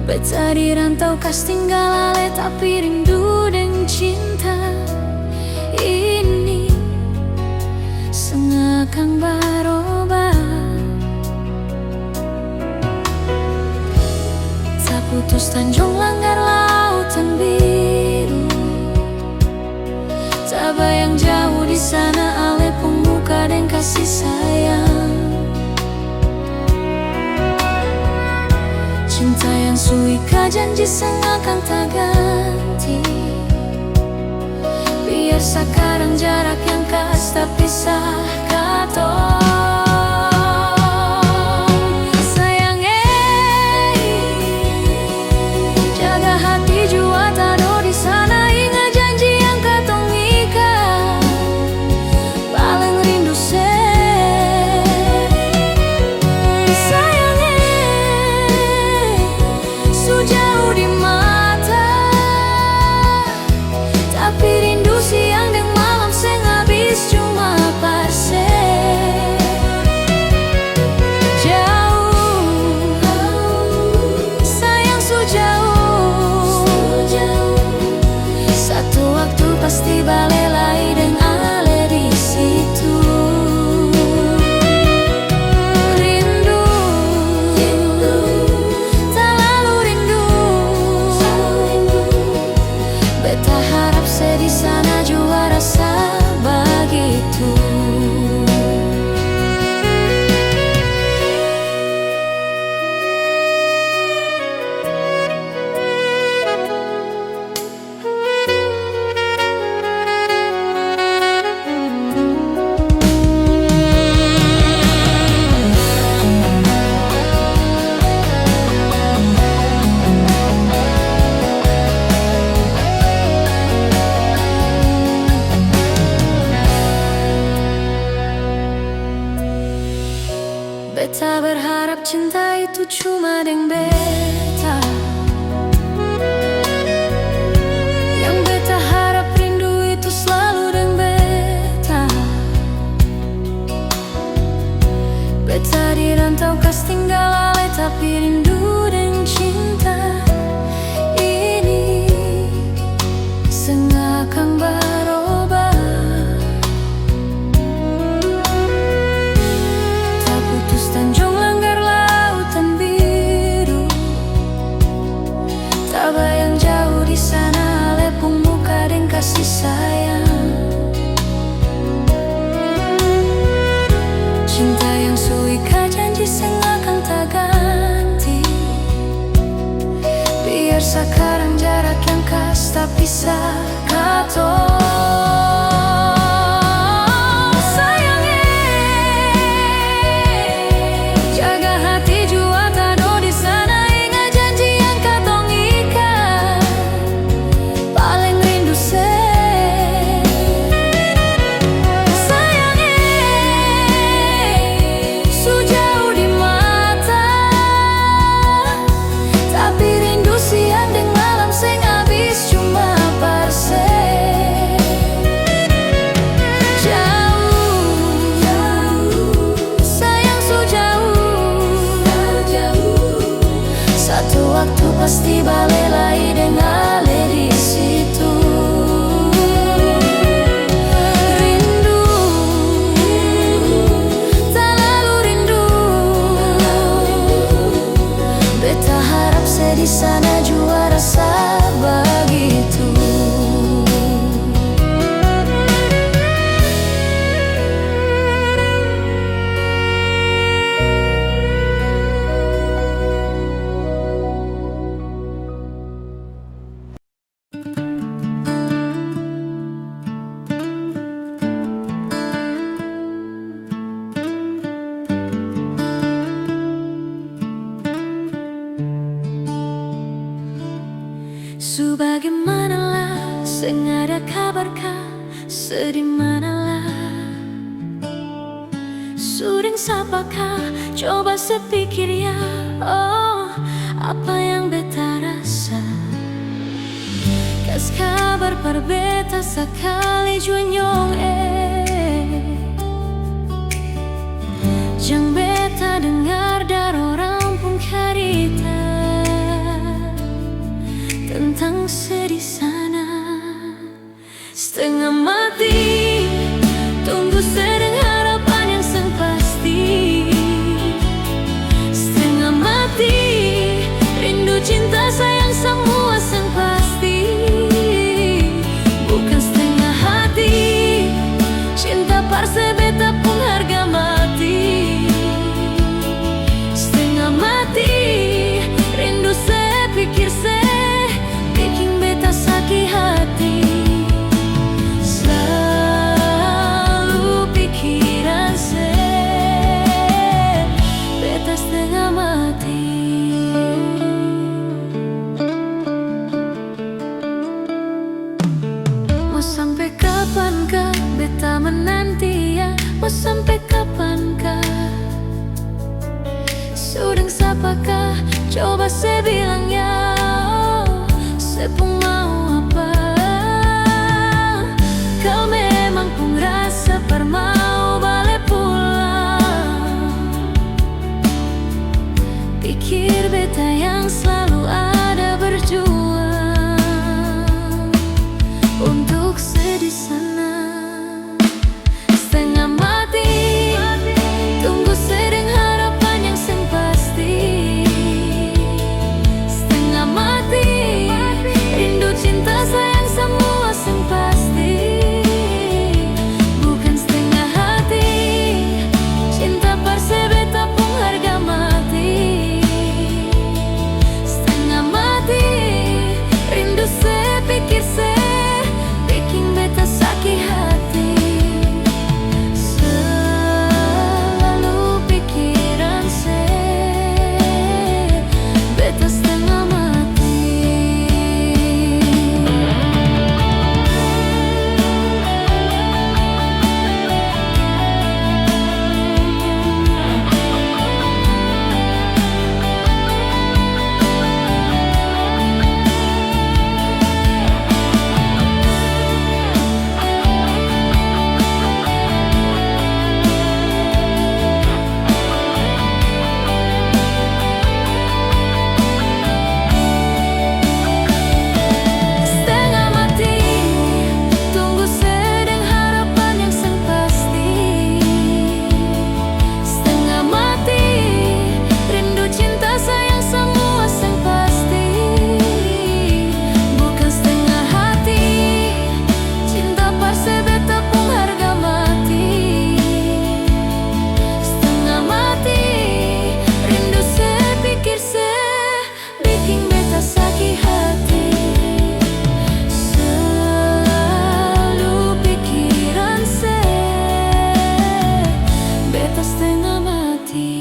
Beta di rantau kas tinggal ale, tapi rindu dan cinta ini sengakang berubah. Tak putus tanjung langgar lautan biru, tak bayang jauh di sana ale pemuka dan kasih sayang. Cinta yang suika janji sengakang tak ganti. Biar sekarang jarak yang kas tak pisah katong. Sayang jaga hati jua taruh di sana. Ingat janji yang katong ikat, paling rindu se. Jauh di mata, tapi rindu siang dan malam seng habis cuma parse. Jauh, sayang jauh. Satu waktu pasti balik lagi dan ale di situ. Di sana jua rasa begitu. Beta berharap cinta itu cuma deng beta. Yang beta harap rindu itu selalu deng beta. Beta di rantau kas tinggal ale, tapi rindu dan cinta ini sengakang berubah. Tanjung langgar lautan biru, tak bayang jauh di sana ale pemuka dan kasih sayang. Cinta yang suika janji sengakang tak ganti. Biar sekarang jarak yang kas tak pisah katong. Waktu pasti balik lagi dan ale di situ. Rindu, tak lalu rindu. Beta harap di sana jua rasa begitu. Sebagaimanalah, seng ada kabarkah, sedih manalah. Sudeng sapakah, coba sepikir ya. Oh, apa yang beta rasa. Kas kabar par beta sekali juanyong Jang beta dengar dari orang pun karita. yang sedih sana. Setengah mati tunggu sedang harapan yang sang pasti. Setengah mati rindu cinta sayang semua sang pasti. Bukan setengah hati cinta parse beta pun harga mati. Setengah mati rindu se pikir se bikin beta sakit hati. Selalu pikiran se beta setengah mati. Mau sampai kapankah beta menanti ya? Mau sampai kapankah? Sudah siapakah? Coba saya bilang ya. Saya pun mau apa? Kau memang pun rasa mau balik pulang. Pikir beta yang selalu ada berjuang untuk sedih sana. Setengah mati tunggu sedang harapan yang sang pasti. Setengah mati rindu cinta sayang semua sang pasti. Bukan setengah hati cinta parse beta pun harga mati. Setengah mati rindu se pikir se bikin beta sakit hati. Selalu pikiran se beta setengah mati. Setengah mati tunggu sedang harapan yang sang pasti. Setengah mati rindu cinta sayang semua sang pasti. Bukan setengah hati cinta parse beta pun harga mati. Setengah mati rindu se pikir se bikin beta sakit hati. Selalu pikiran se beta setengah mati.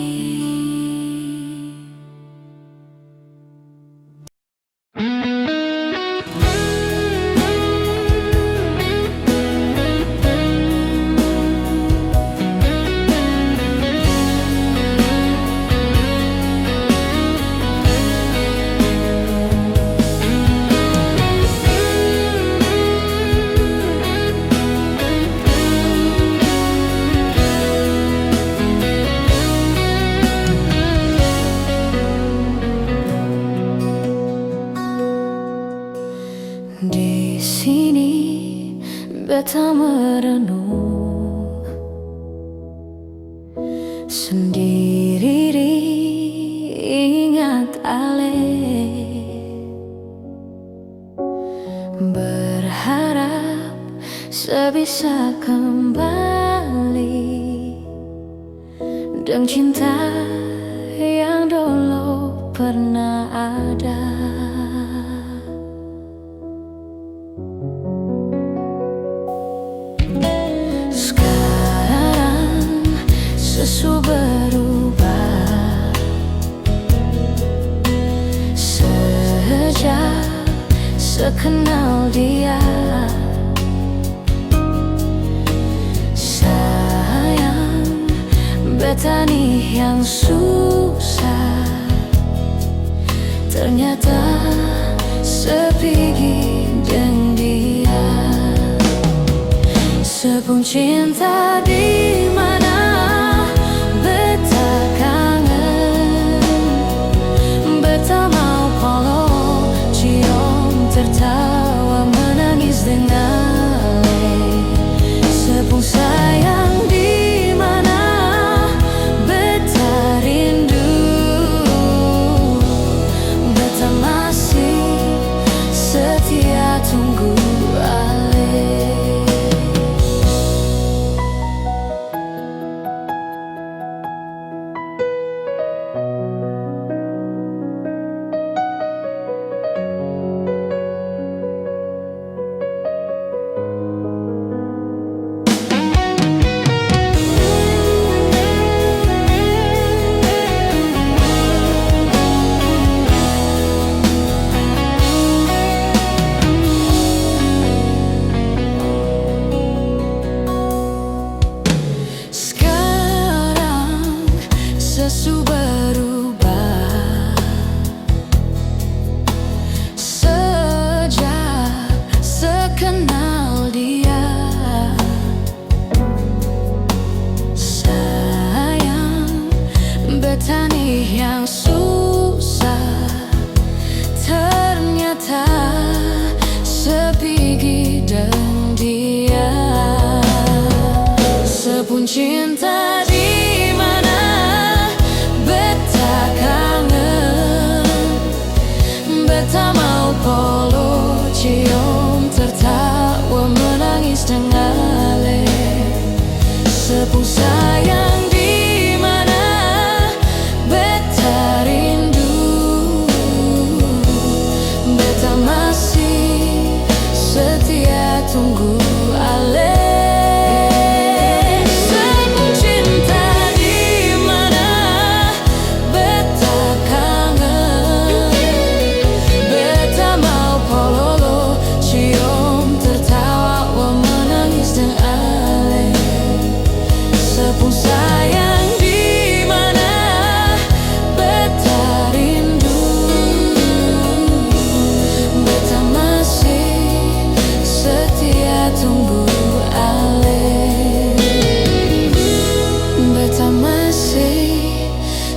Di sini beta merenung sendiri ingat ale. Berharap sebisa kembali dengan cinta yang dulu pernah ada. Sekarang sesu berubah sejak sekenal dia. Sayang beta nih yang susah, ternyata sepigi dengan dia. Sepung cinta di mana beta kangen, beta mau polo cium tertawa. tunggu alih. Sesu berubah sejak sekenal dia. Sayang, bertani yang susah ternyata sebiji dan dia. Sepun cinta di mana beta mau polo cium tertawa menangis dengaleh. Sepung sayang di mana beta rindu, beta masih setia tunggu aleh.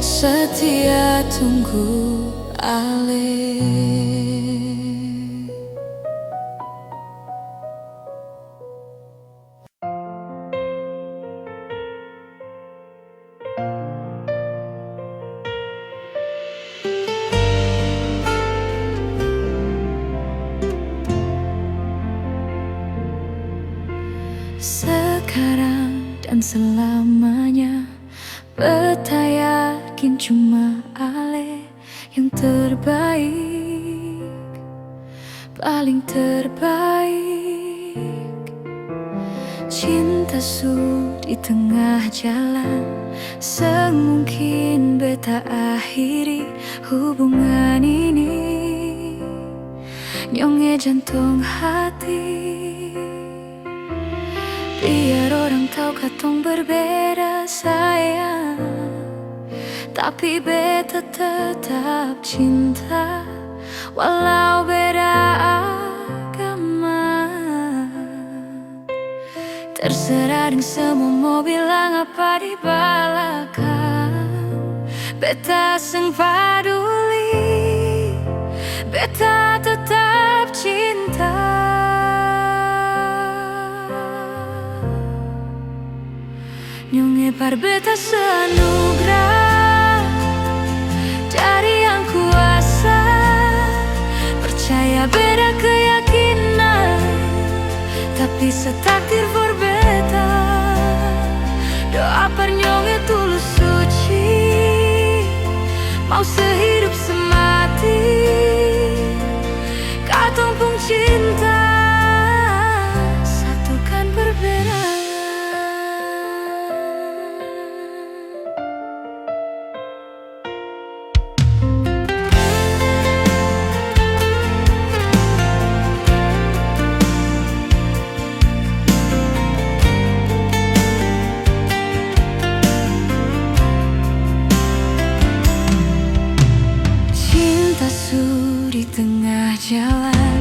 Setia tunggu alih. Sekarang dan selamanya beta yakin cuma ale yang terbaik, paling terbaik. Cinta su di tengah jalan, semungkin beta akhiri hubungan ini. Nyonge jantung hati, biar orang tahu katong berbeda sayang, tapi beta tetap cinta walau beda agama. Terserah deng semua mau bilang apa di belakang, beta seng paduli, beta tetap cinta. Nyonge par beta seanugerah dari yang kuasa, percaya beda keyakinan, tapi setakdir for beta. Doa par nyonge tulus suci, mau sehidup semati, katong pung cinta satukan perbedaan. Di tengah jalan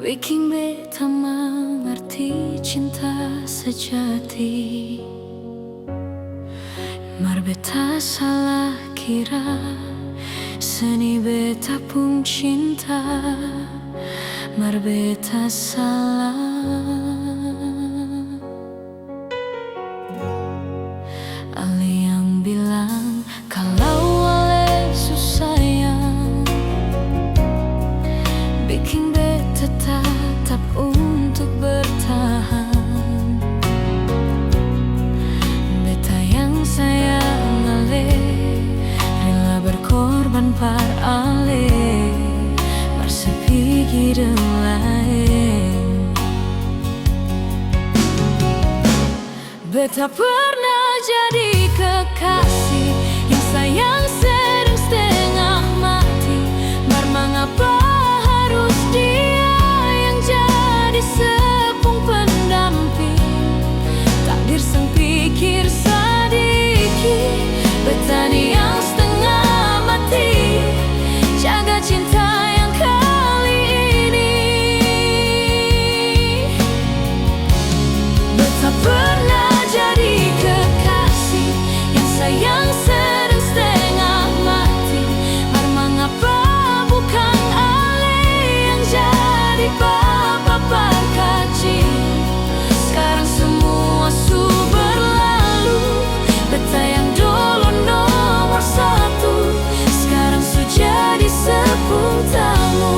bikin beta mengerti cinta sejati. Mar beta salah kira seni beta pun cinta, mar beta salah. Ale yang bilang kalau ale susah yang bikin beta tetap untuk bertahan. Beta yang sayang ale rela berkorban par ale bersepigi dengan lain. Beta pernah jadi kekasih yang sayang sedang setengah mati. Mar mengapa harus dia yang jadi sepung pendamping? Takdir sang pikir sedikit, petani yang setengah mati jaga cinta yang kali ini. Beta pernah jadi kekasih yang sayang sedang setengah mati. Mar mengapa bukan ale yang jadi bapa kecil? Sekarang semua su berlalu. Beta yang dulu nomor satu sekarang su jadi sepung tamu.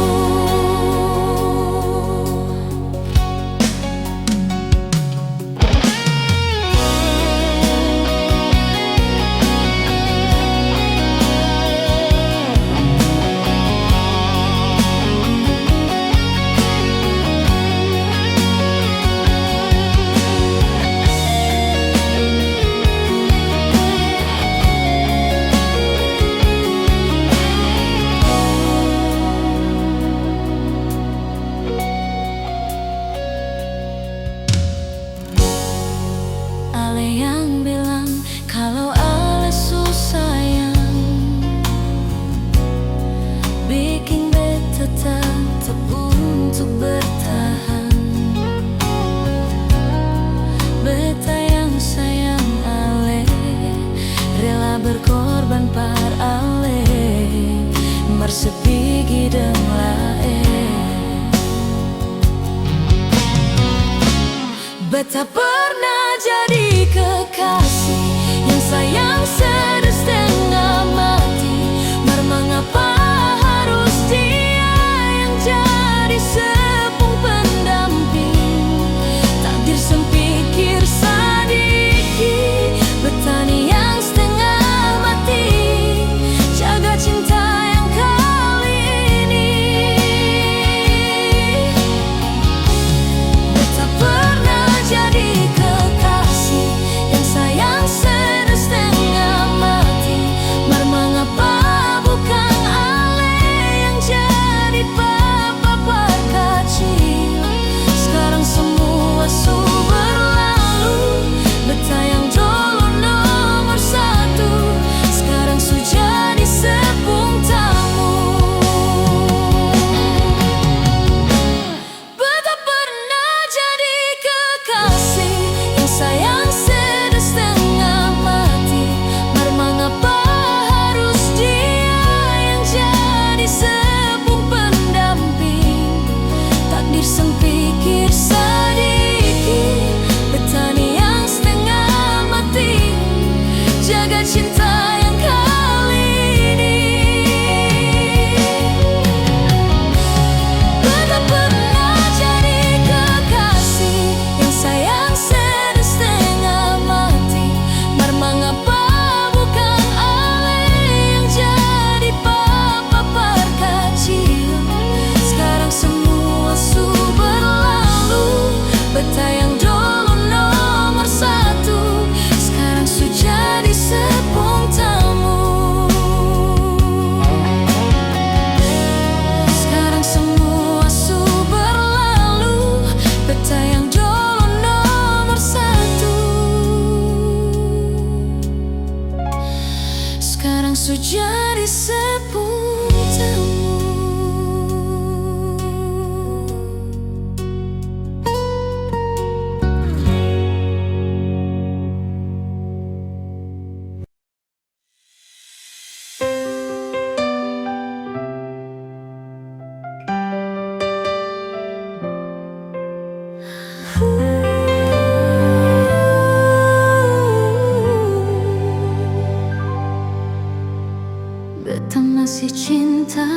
Ale yang bilang kalau ale susah yang bikin beta tetap untuk bertahan. Beta yang sayang ale rela berkorban par ale bersepigi dengan lain. Beta pernah jadi kekasih yang sayang sedang setengah mati. Mar mengapa harus dia yang jadi sepung pendamping? Takdir sang pikir sedikit, petani yang setengah mati jaga cinta yang kali ini. Beta pernah jadi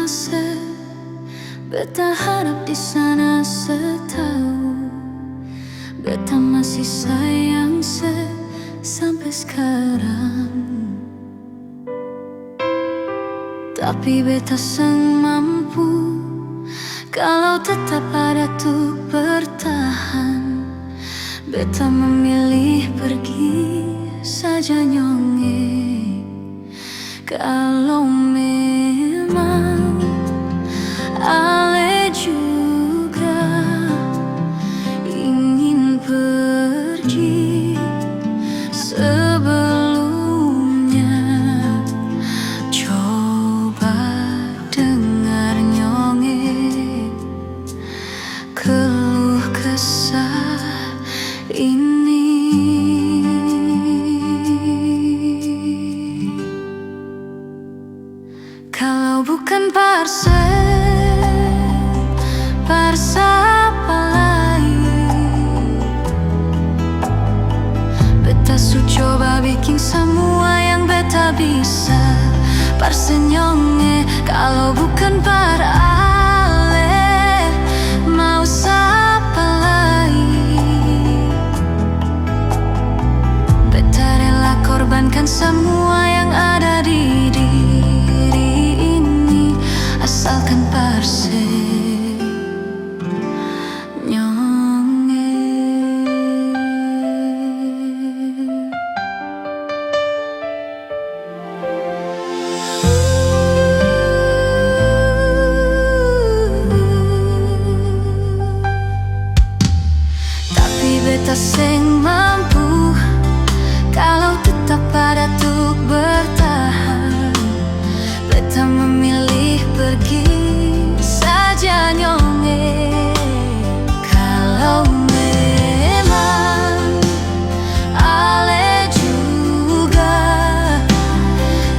ase, beta harap di sana setahu beta masih sayang sampai sekarang. Tapi beta seng mampu kalau tetap ada tuh bertahan. Beta memilih pergi saja nyonge. Kalau memang ale juga ingin pergi sebelumnya, coba dengar nyonge keluh kesah ini. Kalau bukan parsa apa lain, beta su coba bikin semua yang beta bisa. Parsa nyonge kalau bukan par ale, mau siapa lagi? Beta rela korbankan semua yang ada di diri ini, asalkan parse nyonge. Tapi beta seng mampu kalau tetap pada tuh bertahan. Beta memilih pergi saja nyonge. Kalau memang ale juga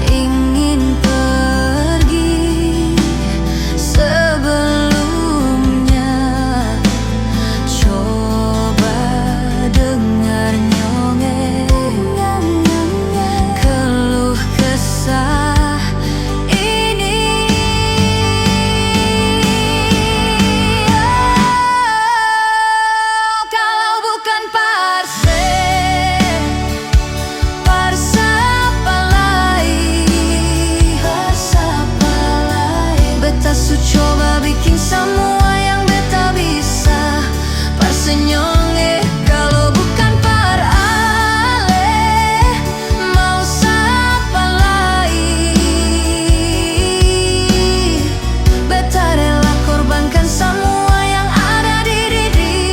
ingin pergi sebelumnya, coba dengar nyonge keluh kesah ini. Kalau bukan parse apa lain, beta su coba bikin semua yang beta bisa. Parse nyonge kalau bukan par ale, mau siapa lagi? Beta rela korbankan semua yang ada di diri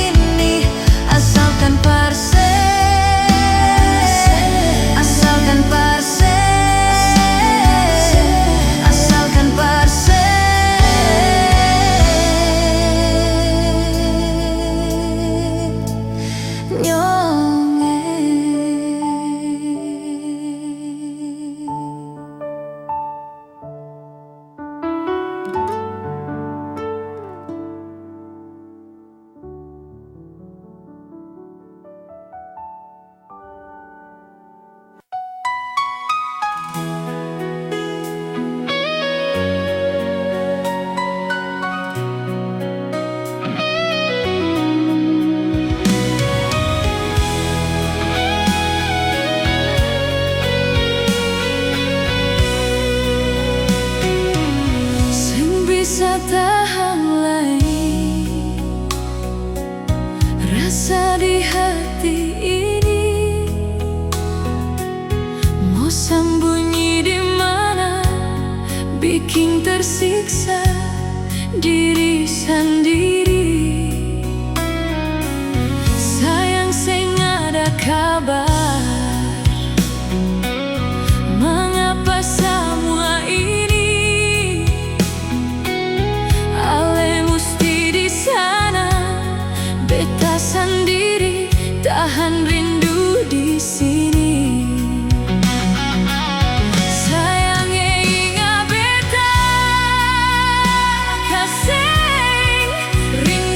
ini, asalkan parse, asalkan parse, asalkan parse nyonge. Seng bisa tahan lagi rasa di hati ini, mau sembunyi di mana, bikin tersiksa diri sendiri. Sayang seng ada kabar, mengapa semua ini ale musti di sana, beta sendiri tahan rindu di sini. Sayangnya ingat beta kasih rindu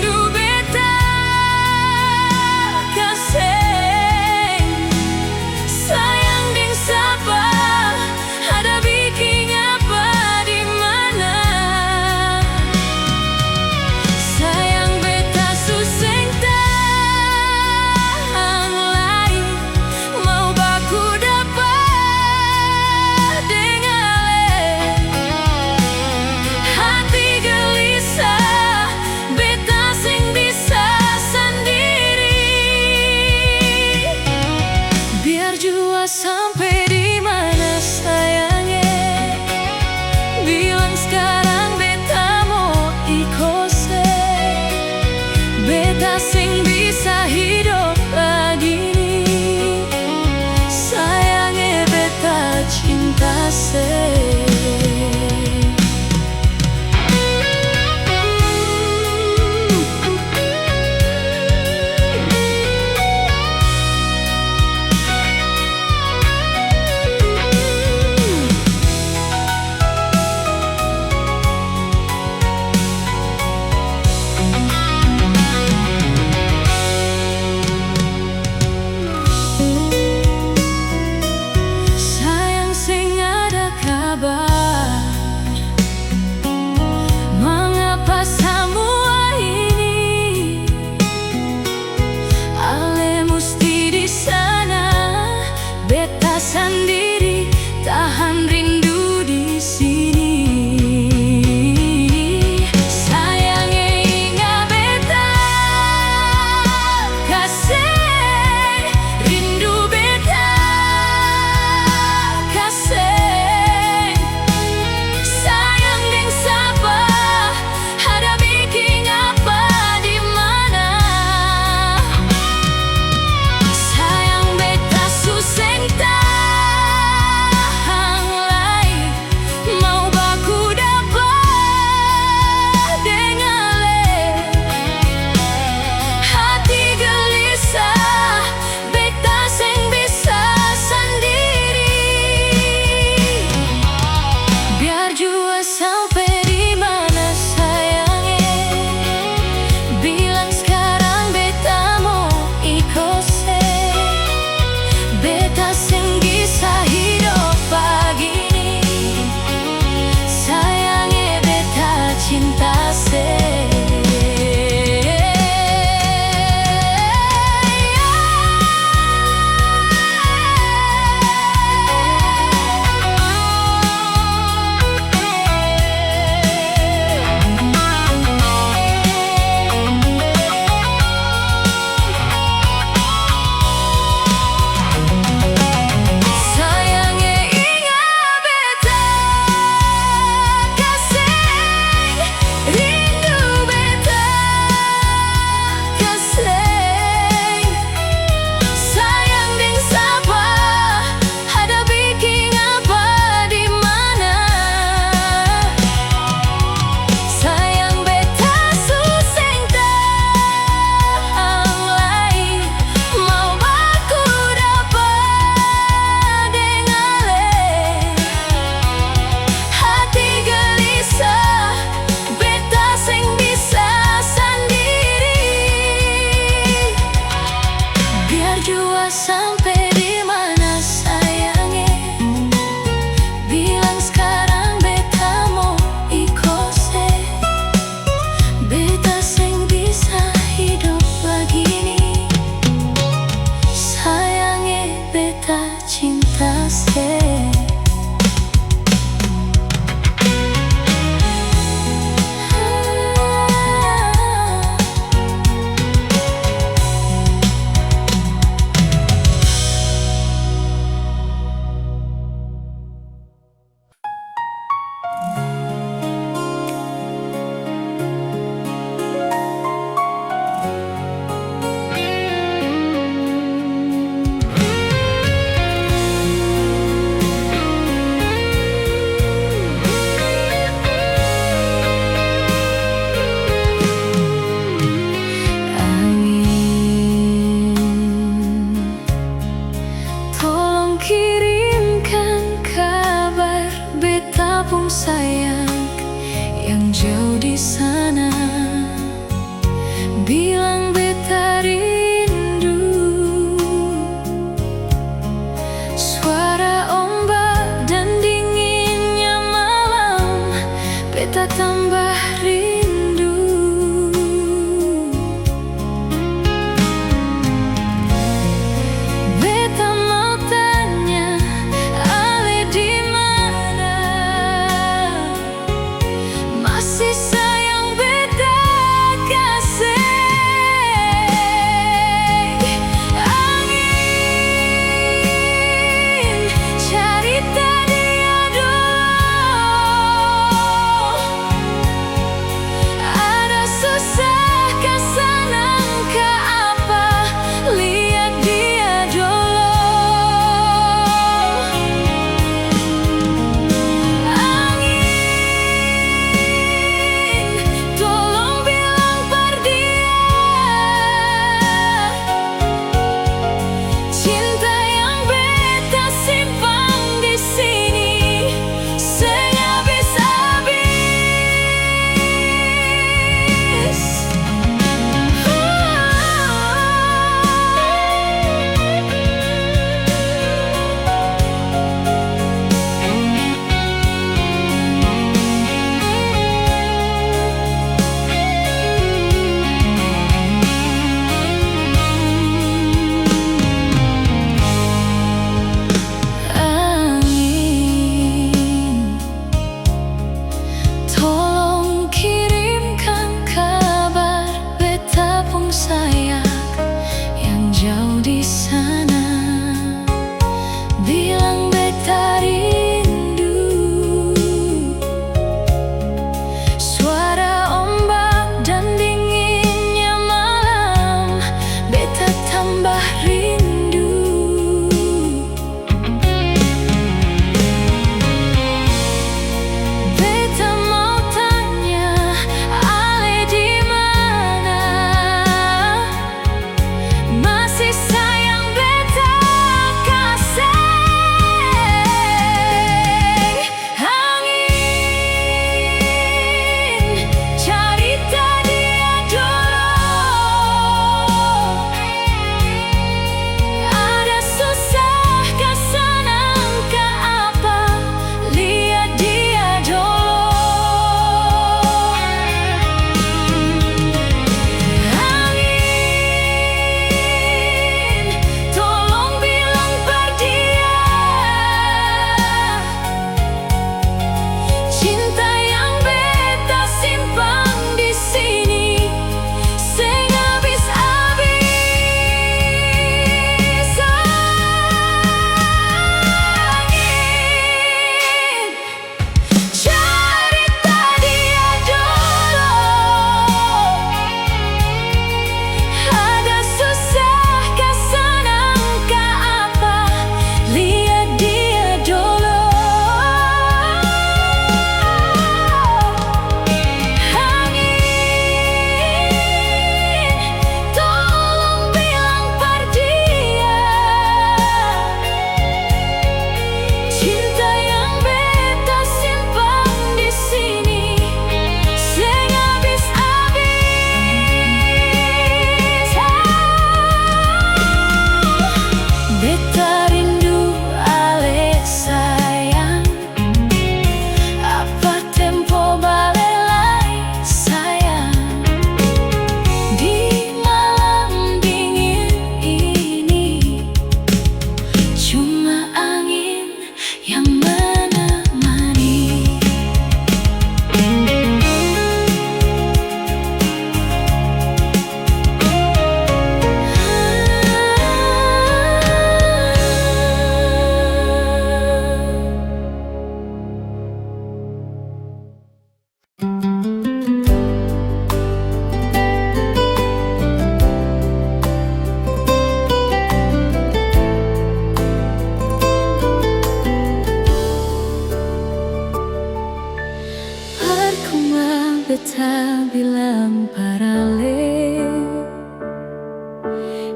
sekarang beta mau ikose, beta sing bisa hidup lagi nih. Sayangnya beta cinta se. Mengapa semua ini ale musti di sana, beta sendiri tahan rindu di sini. Sayangnya ingat beta kasih, rindu beta kasih. Sampai di mana sayangnya, bilang sekarang beta mau ikose, beta sing bisa hidup begini. Sayangnya beta cinta se. Sampai di mana sayangnya, bilang sekarang beta mau ikose, beta sing bisa hidup begini. Sayangnya beta cinta se. Sayang yang jauh di sana, bilang beta rindu. Suara ombak dan dinginnya malam, beta tambah rindu. Beta mau tanya ale di mana, masih sayang beta kasih. Angin cerita dia dulu, beta bilang paralel,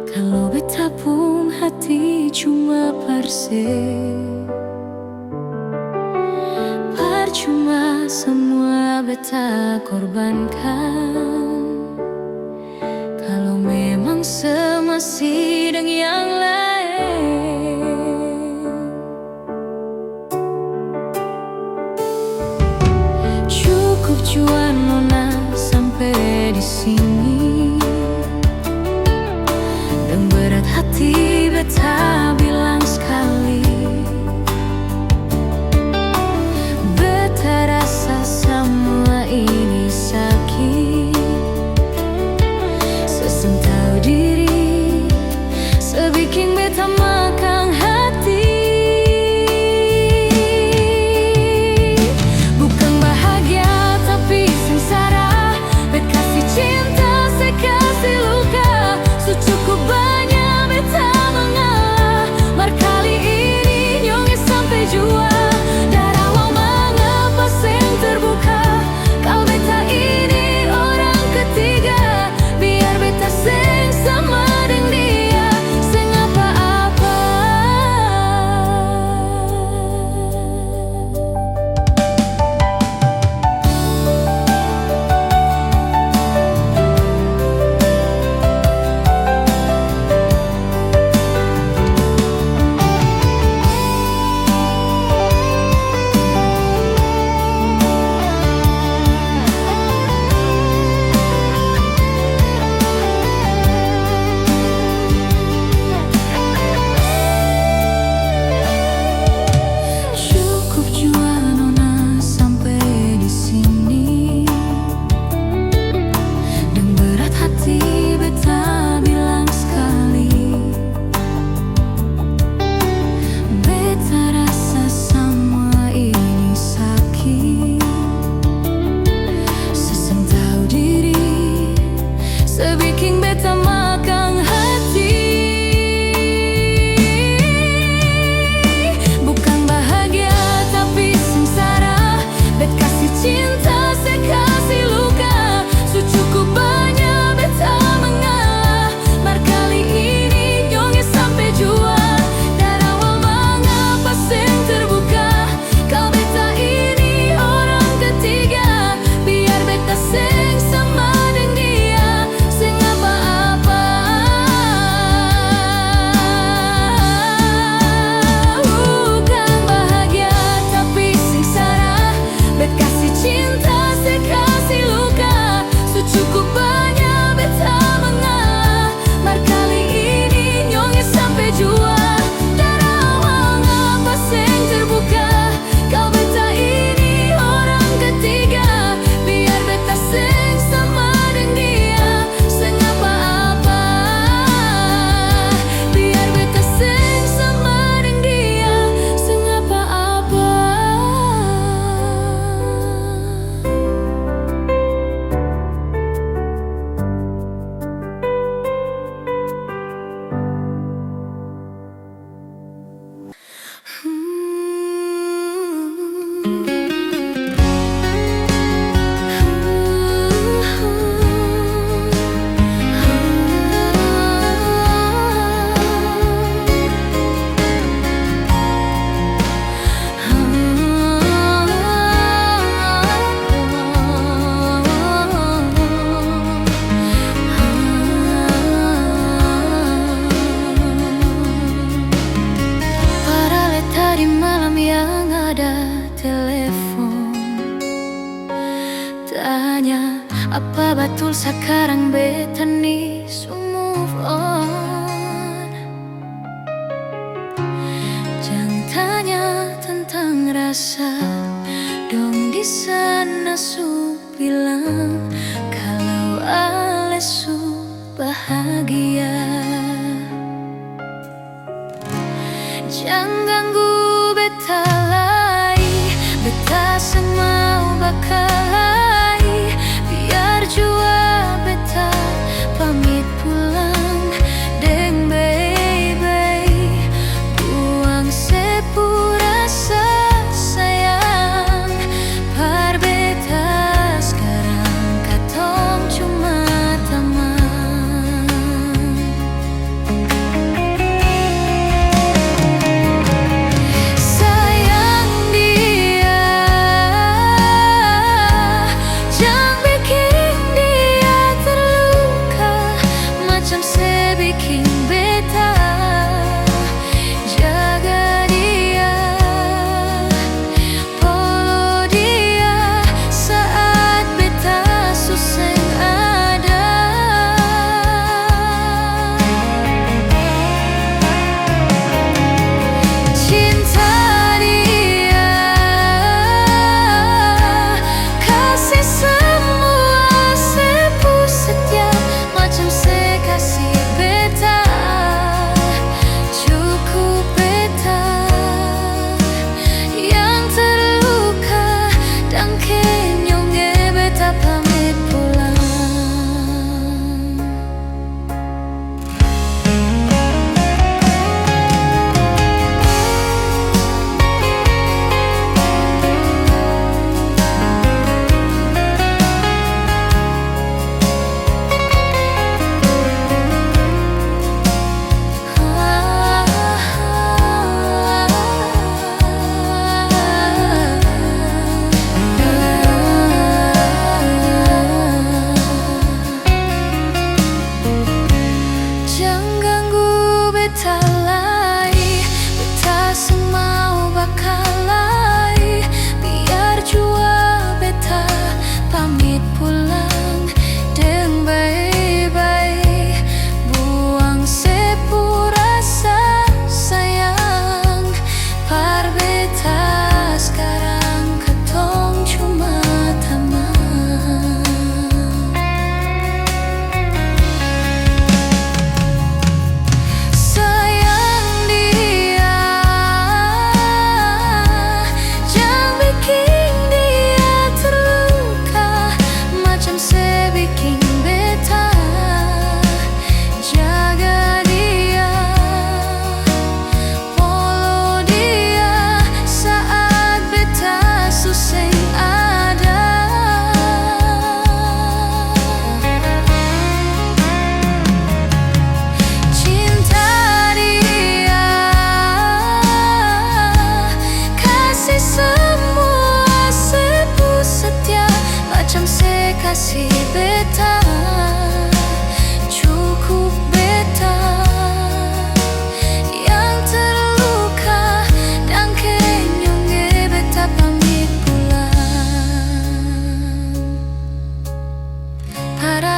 kalau beta pun hati cuma parsel. Percuma semua beta korbankan, kalau memang semasih dengan yang lain. Cukup jua nona sampai di sini, dan berat hati beta bilang sekali, beta rasa semua ini sakit. Seseng tahu diri, sebikin beta makan hati. Bukan bahagia tapi sengsara, bet kasih cinta, saya kasih luka. Secukup banyak beta mengalah, mar kali ini nyongnya sampai jua. Dari awal mengapa seng terbuka, kalau beta ini orang ketiga. Biar beta seng sama dengan dia, seng apa-apa. Cukup jua nona sampai di sini, dan berat hati beta bilang sekali, beta rasa semua ini sakit. Seseng tahu diri, sebikin beta makan hati. Bukan bahagia tapi sengsara, bet kasih cinta, saya kasih luka. Secukup banyak beta mengalah, mar kali ini nyongnya sampai jua. Dari awal mengapa seng terbuka, kalau beta ini orang ketiga. Biar beta seng sama dengan dia, seng apa-apa. Bukan bahagia tapi sengsara, bet kasih cinta, saya kasih luka. Secukup banyak beta mengalah, mar kali ini nyongnya sampai jua. Dari awal ngapa seng terbuka, kalau beta ini orang ketiga. Biar beta seng sama dengan dia, seng apa-apa. Biar beta seng sama dengan dia, seng apa-apa. Padahal tadi malam yang ada telepon, tanya apa betul sekarang beta nih so move on. Jangan tanya tentang rasa, dong di sana su bilang kalau ale su bahagia. Jangan ganggu beta lagi, beta semau bakalai. Biar jua beta pamit pulang deng baby, buang sepura sayang. Par beta sekarang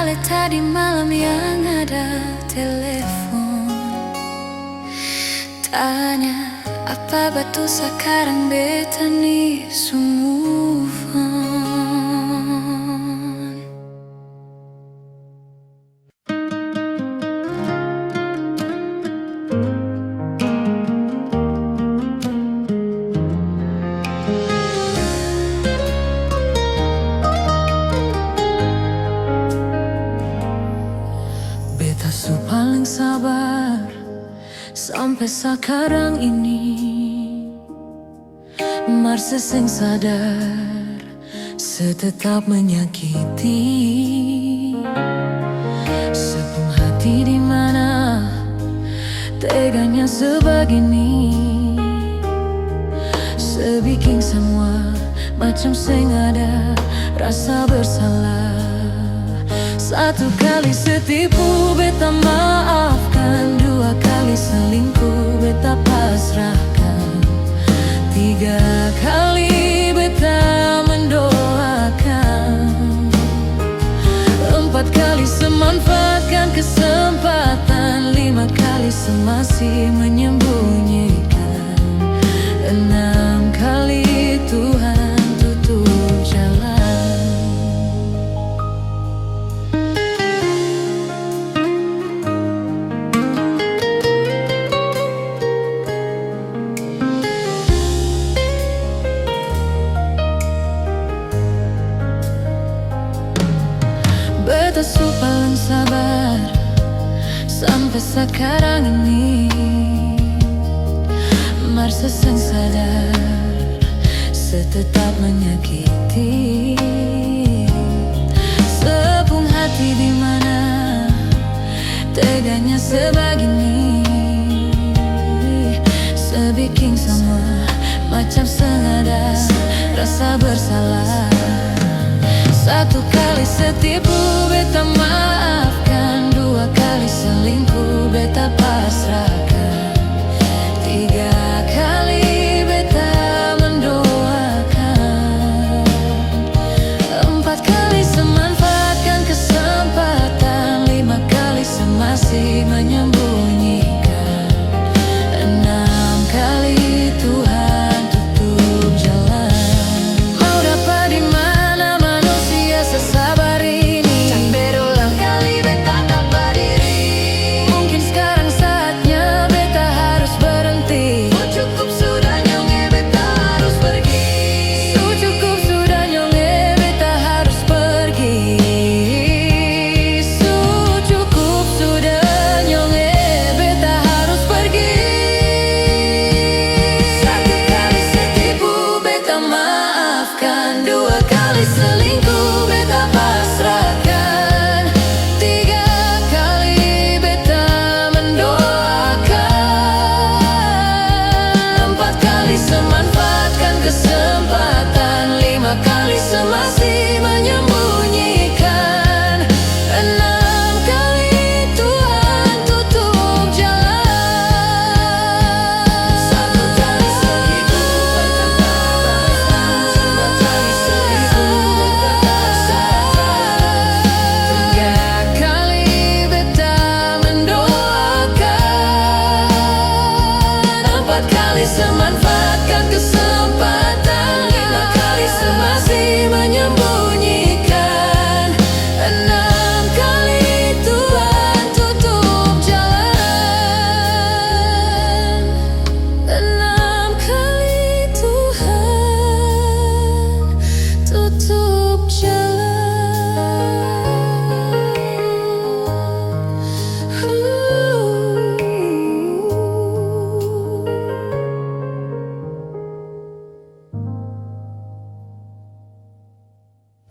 balik tadi malam yang ada telepon tanya apa batu sekarang beta nih move on. Beta su paling sabar sampai sekarang ini. Marse sing sadar setetap menyakiti. Sepenuh hati di mana teganya sebegini. Sebikin semua macam sing ada rasa bersalah. Satu kali setipu beta maafkan, dua kali selingkuh beta pasrahkan, tiga kali beta mendoakan, empat kali semanfaatkan kesempatan, lima kali semasih menyembunyikan, enam kali Tuhan tutup jalan. Beta su paling sabar sampai sekarang ini. Marse sing sadar setetap menyakiti. Sepenuh hati di mana teganya sebegini. Sebikin semua macam sengaja rasa bersalah. Satu kali setipu